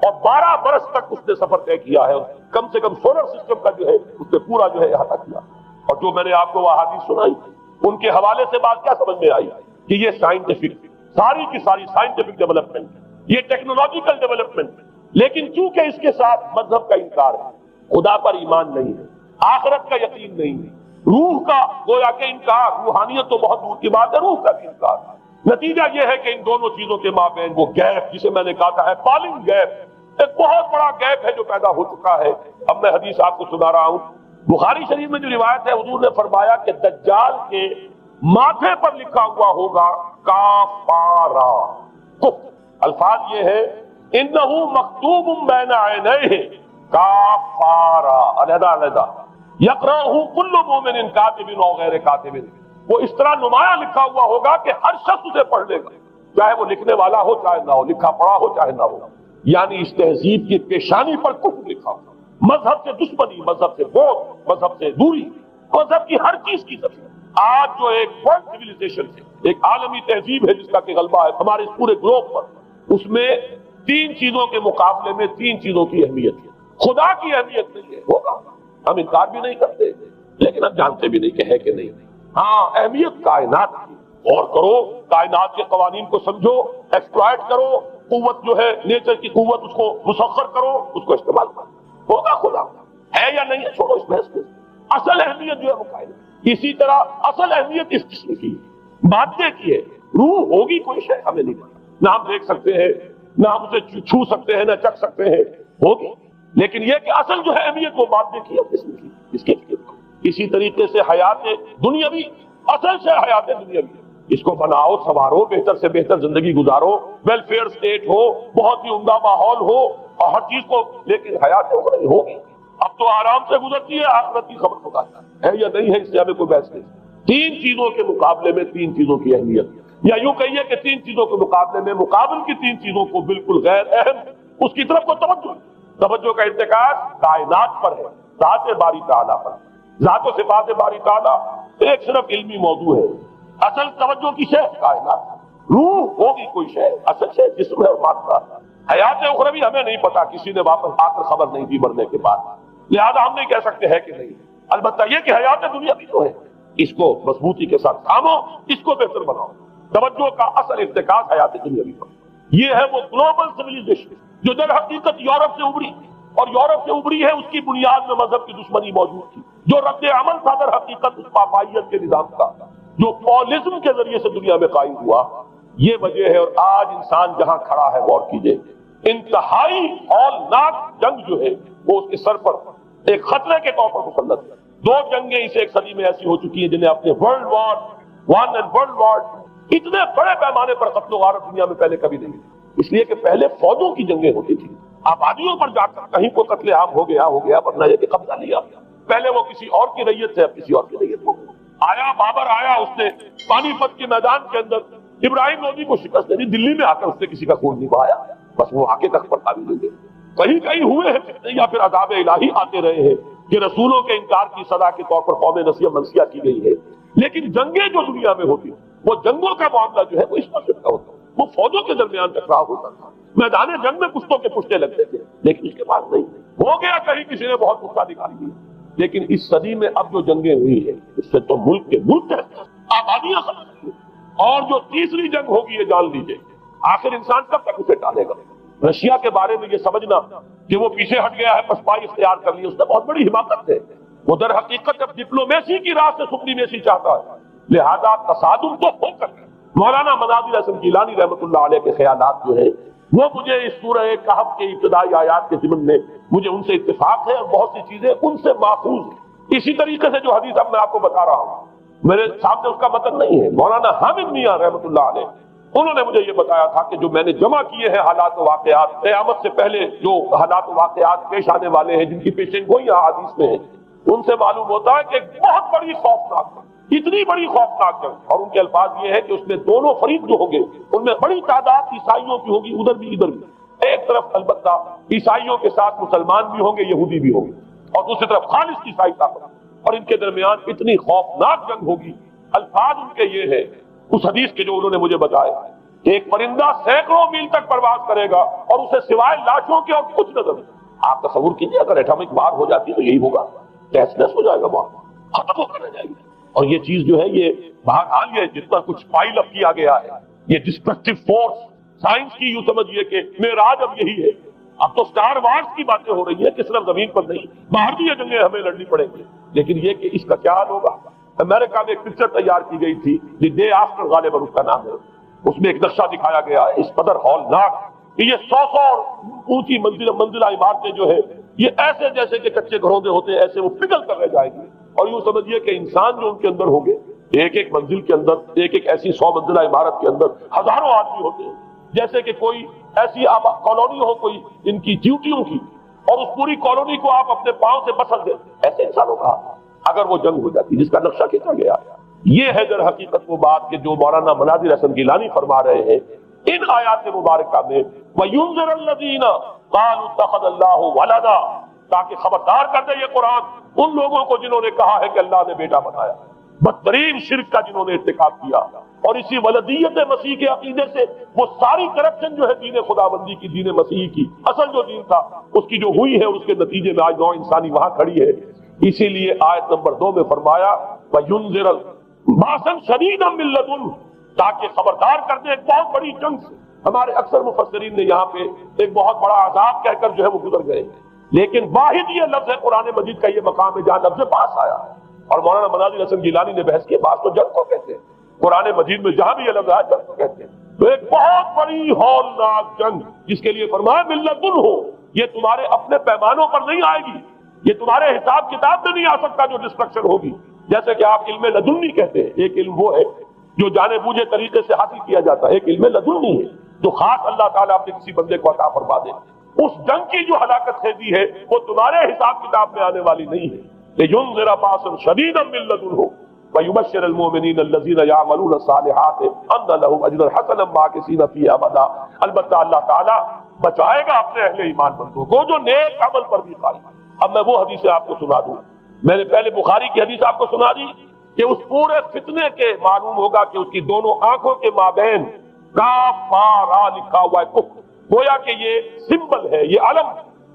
اور 12 برس تک اس نے سفر طے کیا ہے. کم سے کم سولر سسٹم کا جو ہے اس نے پورا جو ہے احاطہ کیا. اور جو میں نے آپ کو وہ احادیث سنائی ان کے حوالے سے بات کیا سمجھ میں آئی کہ یہ سائنٹیفک، ساری کی ساری سائنٹیفک ڈیولپمنٹ، یہ ٹیکنالوجیکل ڈیولپمنٹ، لیکن چونکہ اس کے ساتھ مذہب کا انکار ہے، خدا پر ایمان نہیں ہے، آخرت کا یقین نہیں ہے، روح کا گویا کہ انکار، روحانیت تو بہت دور کی بات ہے، روح کا بھی انکار. نتیجہ یہ ہے کہ ان دونوں چیزوں کے مابین وہ گیپ جسے میں نے کہا تھا ایپالنگ گیپ، ایک بہت بڑا گیپ ہے جو پیدا ہو چکا ہے. اب میں حدیث آپ کو سنا رہا ہوں. بخاری شریف میں جو روایت ہے، حضور نے فرمایا کہ دجال کے ماتھے پر لکھا ہوا ہوگا کافارا. الفاظ یہ ہے انہو مکتوب بین عینیہ کافارا، علیحدہ علیحدہ، یقرأہ کل مومن کاتب و غیر کاتب. وہ اس طرح نمایاں لکھا ہوا ہوگا کہ ہر شخص اسے پڑھ لے گا، چاہے وہ لکھنے والا ہو چاہے نہ ہو، لکھا پڑھا ہو چاہے نہ ہو. یعنی اس تہذیب کی پیشانی پر کفر لکھا ہوگا. مذہب سے دشمنی، مذہب سے بغض، مذہب سے دوری، مذہب کی ہر چیز کی سبب. آج جو ایک ورلڈ سیویلائزیشن ہے، ایک عالمی تہذیب ہے جس کا کہ غلبہ ہے ہمارے اس پورے گلوب پر، اس میں 3 چیزوں کے مقابلے میں 3 چیزوں کی اہمیت ہے. خدا کی اہمیت نہیں ہے، ہوگا، ہم انکار بھی نہیں کرتے، لیکن ہم جانتے بھی نہیں کہ ہے کہ نہیں. ہاں، اہمیت کائنات کی، غور کرو، کائنات کے قوانین کو سمجھو، ایکسپلائٹ کرو، قوت جو ہے نیچر کی قوت اس کو مسخر کرو، اس کو استعمال کرو. ہوگا خدا ہے یا نہیں ہے، چھوڑو اس بحث میں. اصل اہمیت جو ہے وہ کائنات. اسی طرح اصل اہمیت اس قسم کی مادے کی ہے. روح ہوگی کوئی شے ہمیں نہیں پتا، نہ ہم دیکھ سکتے ہیں، نہ ہم اسے چھو سکتے ہیں، نہ چکھ سکتے ہیں، ہوگی. لیکن یہ کہ اصل جو ہے اہمیت وہ مادے کی ہے، قسم کی، اس کے. اسی طریقے سے حیات دنیاوی، اصل سے حیات دنیاوی، اس کو بناؤ سنوارو، بہتر سے بہتر زندگی گزارو، ویلفیئر اسٹیٹ ہو، بہت ہی عمدہ ماحول ہو اور ہر چیز کو، لیکن حیات اخروی ہوگی اب تو آرام سے گزرتی ہے، آخرت کی خبر پکاتا ہے یا نہیں ہے، اس سے ہمیں کوئی بحث نہیں۔ تین چیزوں کے مقابلے میں تین چیزوں کی اہمیت، یا یوں کہیے کہ تین چیزوں کے مقابلے میں مقابل کی تین چیزوں کو بالکل غیر اہم، اس کی طرف کو توجہ کا ارتکاز کائنات پر ہے، ذات باری تعالیٰ پر، ذات و صفات باری تعالیٰ ایک صرف علمی موضوع ہے، اصل توجہ کی شے کائنات، روح ہوگی کوئی شے، اصل شے جسم ہے اور مادہ۔ حیات اخروی ہمیں نہیں پتا، کسی نے واپس آ کر خبر نہیں دی مرنے کے بعد، لہذا ہم نہیں کہہ سکتے ہے کہ نہیں۔ البتہ یہ کہ حیات دنیا بھی جو ہے اس کو مضبوطی کے ساتھ تھامو، اس کو بہتر بناؤ، توجہ کا اصل ارتکاز حیات دنیاوی پر۔ یہ ہے وہ گلوبل سویلائزیشن جو در حقیقت یورپ سے ابھری، اور یورپ سے ابھری ہے، اس کی بنیاد میں مذہب کی دشمنی موجود تھی، جو رد عمل تھا در حقیقت اس پاپائیت کے نظام کا جو پولزم کے ذریعے سے دنیا میں قائم ہوا۔ یہ وجہ ہے، اور آج انسان جہاں کھڑا ہے غور کیجئے، انتہائی ہولناک جنگ جو ہے وہ اس کے سر پر ایک خطرے کے طور پر مسلط ہے۔ دو جنگیں اس ایک صدی میں ایسی ہو چکی ہیں جنہیں اپنے ورلڈ وار 1 اور ورلڈ وار اتنے بڑے پیمانے پر قتل و غارت دنیا میں پہلے کبھی نہیں ہوئی، اس لیے کہ پہلے فوجوں کی جنگیں ہوتی تھی، آبادیوں پر جا کر کہیں کوئی قتل عام ہو گیا ورنہ یہ کہ قبضہ لیا، پہلے وہ کسی اور کی ریت سے اب کسی اور کی ریت ہو گئی۔ آیا بابر آیا، اس نے پانی پت کے میدان کے اندر ابراہیم لودھی کو شکست دے دی، دلی میں آ کر اس نے کسی کا خون نہیں بہایا، بس وہ آگے تک پر قابل ہوئے۔ کہیں کہیں ہوئے ہیں یا پھر عذاب الہی آتے رہے ہیں کہ رسولوں کے انکار کی سزا کے طور پر قوم نسیہ منسیہ کی گئی ہے، لیکن جنگیں جو دنیا میں ہوتی وہ جنگوں کا معاملہ جو ہے وہ اس مقصد کا ہوتا، وہ فوجوں کے درمیان ٹکراؤ ہوتا تھا، میدان جنگ میں کشتوں کے پشتے لگتے تھے، لیکن اس کے بعد نہیں ہو گیا، کہیں کسی نے بہت غصہ نکال دیا۔ لیکن اس صدی میں اب جو جنگیں ہوئی ہیں اس سے تو ملک کے ملک ہے، آبادیاں ختم ہوئی، اور جو تیسری جنگ ہوگی یہ جان لیجیے، آخر انسان کب تک اسے ٹالے گا؟ رشیا کے بارے میں یہ سمجھنا کہ وہ پیچھے ہٹ گیا ہے، پسپائی اختیار کر لی، اس نے بہت بڑی حماقت ہے۔ وہ در حقیقت اب ڈپلومیسی کی راہ سے سپریمیسی چاہتا ہے، لہذا تصادم تو ہو کر مولانا مناظر حسن گیلانی رحمۃ اللہ علیہ کے خیالات جو ہیں وہ مجھے اس سورہ کہف کے ابتدائی آیات کے ضمن میں مجھے ان سے اتفاق ہے، اور بہت سی چیزیں ان سے ماخوذ ہیں۔ اسی طریقے سے جو حدیث اب میں آپ کو بتا رہا ہوں میرے سامنے اس کا متن نہیں ہے، مولانا حامد میاں رحمۃ اللہ علیہ انہوں نے مجھے یہ بتایا تھا کہ جو میں نے جمع کیے ہیں حالات و واقعات، قیامت سے پہلے جو حالات و واقعات پیش آنے والے ہیں جن کی پیشن گوئی حدیث میں ہے، ان سے معلوم ہوتا ہے کہ ایک بہت بڑی خوفناک جنگ، اتنی بڑی خوفناک جنگ، اور ان کے الفاظ یہ ہے کہ اس میں دونوں فریق جو ہوں گے ان میں بڑی تعداد عیسائیوں کی ہوگی، ادھر بھی ادھر بھی، ایک طرف البتہ عیسائیوں کے ساتھ مسلمان بھی ہوں گے، یہودی بھی ہوں گے، اور دوسری طرف خالص عیسائی طاقت، اور ان کے درمیان اتنی خوفناک جنگ ہوگی۔ الفاظ ان کے یہ ہے اس حدیث کے جو انہوں نے مجھے بتایا کہ ایک پرندہ سینکڑوں میل تک پرواز کرے گا اور اسے سوائے لاشوں کے اور کچھ نظر نہیں۔ آپ تصور کیجیے اگر ایٹمک وار ہو جاتی تو یہی ہوگا، تہس نہس ہو جائے گا، وہاں ختم ہو کر رہ جائے گی۔ اور یہ چیز جو ہے یہ بہرحال یہ جتنا کچھ پائل اپ کیا گیا ہے، یہ ڈسٹرکٹیو فورس سائنس کی یوں سمجھیے کہ معراج اب یہی ہے۔ اب تو سٹار وارز کی باتیں ہو رہی ہیں کہ صرف زمین پر نہیں، باہر بھی یہ جنگیں ہمیں لڑنی پڑیں گی، لیکن یہ کہ اس کا کیا حال ہوگا۔ امریکہ میں ایک پکچر تیار کی گئی تھی دی ڈے آفٹر، غالباً اس کا نام ہے، اس میں ایک نقشہ دکھایا گیا ہے اس قدر ہولناک کہ یہ 100 اونچی منزلہ عمارتیں جو ہے یہ ایسے جیسے کہ کچے گھروں میں ہوتے ہیں ایسے وہ پگھل کر رہ جائیں گی، اور یوں سمجھیے کہ انسان جو ان کے اندر ہوں گے ایک ایک منزل کے اندر، ایک ایک ایسی 100 منزلہ عمارت کے اندر ہزاروں آدمی ہوتے ہیں، جیسے کہ کوئی ایسی کالونی ہو کوئی ان کی ڈیوٹیوں کی، اور اس پوری کالونی کو آپ اپنے پاؤں سے بسر دیں، ایسے انسانوں کا اگر وہ جنگ ہو جاتی جس کا نقشہ کھینچا گیا۔ یہ ہے در حقیقت وہ بات کہ جو مولانا مناظر حسن گیلانی فرما رہے ہیں ان آیات مبارکہ میں، وَيُنذِرَ الَّذِينَ قَالُوا اتَّخَذَ اللَّهُ وَلَدًا، تاکہ خبردار کر دے یہ قرآن ان لوگوں کو جنہوں نے کہا ہے کہ اللہ نے بیٹا بنایا، بدترین شرک کا جنہوں نے ارتکاب کیا، اور اسی ولدیت مسیح کے عقیدے سے وہ ساری کرپشن جو ہے دین خداوندی کی، دین مسیح کی اصل جو دین تھا اس کی جو ہوئی ہے، اس کے نتیجے میں آج نوع انسانی وہاں کھڑی ہے۔ اسی لیے آیت نمبر 2 میں فرمایا وَيُنذِرَ بَأْسًا شَدِيدًا مِّن لَّدُنْهُ، تاکہ خبردار کر دے ایک بہت بڑی جنگ سے۔ ہمارے اکثر مفسرین نے یہاں پہ ایک بہت بڑا عذاب کہہ کر جو ہے وہ گزر گئے، لیکن واحد یہ لفظ ہے قرآن مجید کا یہ مقام ہے جہاں لفظ باس آیا ہے، اور مولانا مناظر حسن گیلانی نے بحث کی باس تو جنگ کو کہتے ہیں، قرآن مجید میں جہاں بھی یہ لفظ آیا جنگ کو کہتے ہیں۔ تو ایک بہت بڑی ہولناک جنگ جس کے لیے فرمایا مِن لَّدُنْهُ، یہ تمہارے اپنے پیمانوں پر نہیں آئے گی، یہ تمہارے حساب کتاب میں نہیں آ سکتا جو ڈسٹرکشن ہوگی، جیسے کہ آپ علم لدنی کہتے ہیں، ایک علم وہ ہے جو جانے بوجھے طریقے سے حاصل کیا جاتا ہے، ایک علم لدنی ہے جو خاص اللہ تعالیٰ اپنے کسی بندے کو عطا فرما دے۔ اس جنگ کی جو ہلاکت خیزی ہے وہ تمہارے حساب کتاب میں آنے والی نہیں ہے۔ لِيُنذِرَ بَأْسًا شَدِيدًا مِّن لَّدُنْهُ وَيُبَشِّرَ الْمُؤْمِنِينَ الَّذِينَ يَعْمَلُونَ الصَّالِحَاتِ أَنَّ لَهُمْ أَجْرًا حَسَنًا مَّاكِثِينَ فِيهِ أَبَدًا۔ البتہ اللہ تعالیٰ بچائے گا اپنے اہل ایمان بندوں کو جو نیک عمل پر بھی قائم۔ اب میں وہ حدیثیں آپ کو سنا دوں، میں نے پہلے بخاری کی حدیث آپ کو سنا دی کہ اس پورے فتنے کے معلوم ہوگا کہ اس کی دونوں آنکھوں کے مابین کافارا لکھا ہوا ہے، کفر۔ گویا کہ یہ سمبل ہے، یہ علم،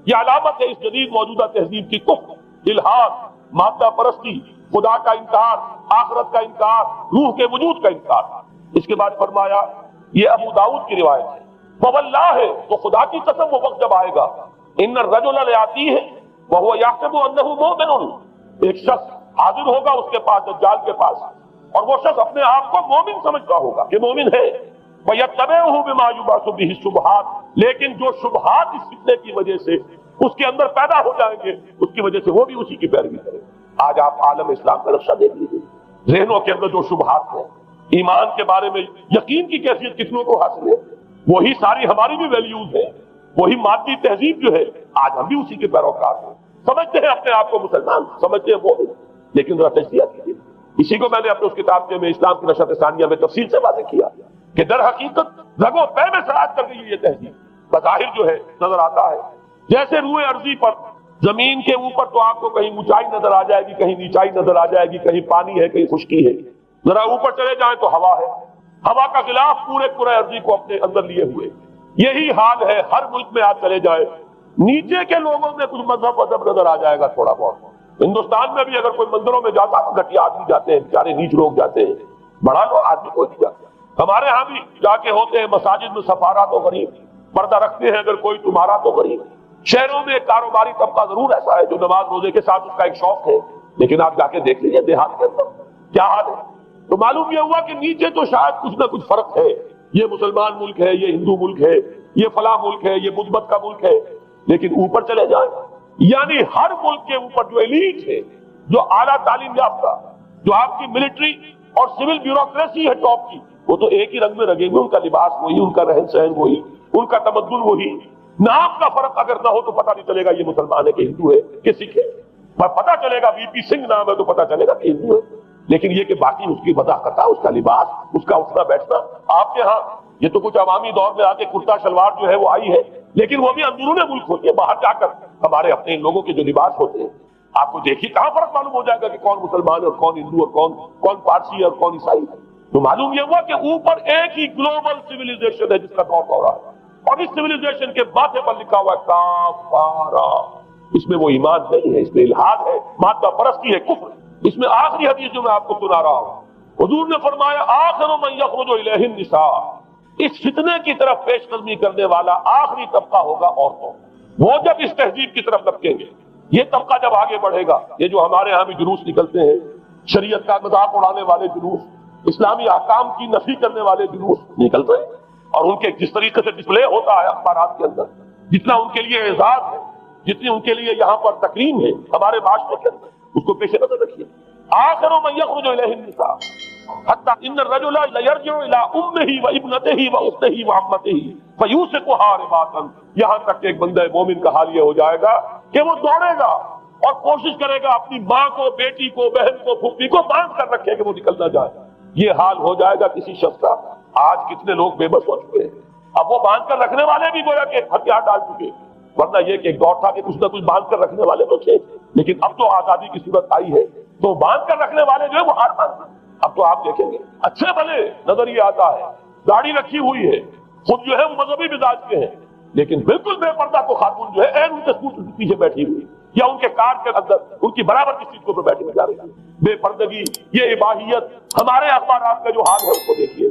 یہ علامت ہے اس جدید موجودہ تہذیب کی، کفر، الحاد، مادہ پرستی، خدا کا انکار، آخرت کا انکار، روح کے وجود کا انکار۔ اس کے بعد فرمایا، یہ ابو داؤد کی روایت ہے، فواللہ ہے تو خدا کی قسم وہ وقت جب آئے گا، ان الرجل لیاتی ہے وہو یحسب انہ مومن، ایک شخص حاضر ہوگا اس کے پاس، دجال کے پاس، اور وہ شخص اپنے آپ کو مومن سمجھتا ہوگا کہ مومن ہے، وَيَتَّبِعُهُ بِمَا يُبْعَثُ بِهِ الشُّبْهَاتِ، لیکن جو شبہات اس فتنے کی وجہ سے اس کے اندر پیدا ہو جائیں گے اس کی وجہ سے وہ بھی اسی کی پیروی کرے۔ آج آپ عالم اسلام کا نقشہ دیکھ لیجیے، ذہنوں کے اندر جو شبہات ہیں، ایمان کے بارے میں یقین کی کیفیت کتنوں کو حاصل ہے، وہی ساری ہماری بھی ویلیوز ہیں، وہی مادی تہذیب جو ہے آج ہم بھی اسی کے پیروکار ہیں، سمجھتے ہیں اپنے آپ کو مسلمان، سمجھتے ہیں مومن، لیکن ذرا تجزیہ کیجیے۔ اسی کو میں نے اپنے اس کتاب میں اسلام کی نشرت ثانیہ میں تفصیل سے واضح کیا کہ در حقیقت رگوں پے میں سراج کر گئی یہ تہذیب، بظاہر جو ہے نظر آتا ہے جیسے روئے ارضی پر، زمین کے اوپر تو آپ کو کہیں اونچائی نظر آ جائے گی، کہیں نیچائی نظر آ جائے گی، کہیں پانی ہے، کہیں خشکی ہے، ذرا اوپر چلے جائیں تو ہوا ہے، ہوا کا غلاف پورے کرۂ ارضی کو اپنے اندر لیے ہوئے۔ یہی حال ہے ہر ملک میں آپ چلے جائیں، نیچے کے لوگوں میں کچھ مذہب وذہب نظر آ جائے گا تھوڑا بہت۔ ہندوستان میں بھی اگر کوئی مندروں میں جاتا تو گھٹیا آدمی جاتے ہیں، بیچارے نیچ لوگ جاتے ہیں، بڑا لوگ آدمی کوئی نہیں جاتا۔ ہمارے ہاں بھی جا کے ہوتے ہیں مساجد میں سفارا تو غریب، پردہ رکھتے ہیں اگر کوئی تمہارا تو غریب۔ شہروں میں ایک کاروباری طبقہ ضرور ایسا ہے جو نماز روزے کے ساتھ اس کا ایک شوق ہے، لیکن آپ جا کے دیکھ لیجیے دیہات کے اندر کیا حال ہے، تو معلوم یہ ہوا کہ نیچے تو شاید کچھ نہ کچھ فرق ہے، یہ مسلمان ملک ہے، یہ ہندو ملک ہے، یہ فلاں ملک ہے، یہ مثبت کا ملک ہے، لیکن اوپر چلے جائیں یعنی ہر ملک کے اوپر جو ایلیٹ ہے، جو اعلیٰ تعلیم یافتہ، جو آپ کی ملٹری اور سول بیوروکریسی ہے ٹاپ کی، وہ تو ایک ہی رنگ میں رنگے ہوئے، ان کا لباس وہی، ان کا رہن سہن وہی، ان کا تمدن وہی، نام کا فرق اگر نہ ہو تو پتہ نہیں چلے گا یہ مسلمان ہے کہ ہندو ہے کہ سکھ ہے، پر پتہ چلے گا وی پی سنگھ نام ہے تو پتہ چلے گا کہ ہندو ہے، لیکن یہ کہ باقی اس کی وضاحت، اس کا لباس، اس کا اٹھنا بیٹھنا، آپ کے ہاں یہ تو کچھ عوامی دور میں آ کے کرتا شلوار جو ہے وہ آئی ہے، لیکن وہ بھی اندرون ملک ہوتی ہے، باہر جا کر ہمارے اپنے لوگوں کے جو لباس ہوتے ہیں آپ کو دیکھیے کہاں فرق معلوم ہو جائے گا کہ کون مسلمان ہے اور کون ہندو اور کون پارسی ہے اور کون عیسائی ہے۔ تو معلوم یہ ہوا کہ اوپر ایک ہی گلوبل سیویلائزیشن ہے جس کا دور ہو رہا ہے، اور اس سیویلائزیشن کے ماتھے پر لکھا ہوا ہے کافارا، اس میں وہ ایمان نہیں ہے، اس میں الحاد ہے، مادہ پرستی ہے، کفر۔ اس میں آخری حدیث جو میں آپ کو سنا رہا ہوں، حضور نے فرمایا آخر من یخرج الیہ النساء، اس فتنے کی طرف پیش قدمی کرنے والا آخری طبقہ ہوگا عورتوں، وہ جب اس تہذیب کی طرف لپکیں گے، یہ طبقہ جب آگے بڑھے گا، یہ جو ہمارے ہاں بھی جلوس نکلتے ہیں، شریعت کا مذاق اڑانے والے جلوس، اسلامی احکام کی نفی کرنے والے جلوس نکلتے ہیں، اور ان کے جس طریقے سے ڈسپلے ہوتا ہے اخبارات کے اندر، جتنا ان کے لیے اعزاز ہے، جتنی ان کے لیے یہاں پر تکریم ہے ہمارے معاشرے کے اندر، اس کو پیش نظر رکھیے۔ آخر من یخرج الیہ النساء حتی ان الرجل لیرجع الی امہ وابنتہ واختہ وعمتہ فیوثقها رباطا، یہاں تک کہ ایک بندہ مومن کا حال یہ ہو جائے گا کہ وہ دوڑے گا اور کوشش کرے گا اپنی ماں کو، بیٹی کو، بہن کو، پھوپھی کو باندھ کر رکھے کہ وہ نکل نہ جائے۔ یہ حال ہو جائے گا کسی شخص کا۔ آج کتنے لوگ بے بس ہو چکے ہیں، اب وہ باندھ کر رکھنے والے بھی گویا کہ ہتھیار ڈال چکے، ورنہ یہ کہ ایک دور تھا کہ کچھ نہ کچھ باندھ کر رکھنے والے تو تھے، لیکن اب تو آزادی کی صورت آئی ہے تو باندھ کر رکھنے والے جو ہے وہ ہار باندھ۔ اب تو آپ دیکھیں گے اچھے بھلے نظر یہ آتا ہے، داڑھی رکھی ہوئی ہے، خود جو ہے وہ مذہبی مزاج کے ہیں، لیکن بالکل بے پردہ کو خاتون جو ہے ان کے اسکوٹر کے پیچھے بیٹھی ہوئی یا ان کے کار کے اندر ان کی برابر کی سیٹ کے اوپر بیٹھی ہوئی جا رہی ہے۔ بے پردگی، یہ اباحیت، ہمارے اخبارات کا جو حال ہے اس کو دیکھیے۔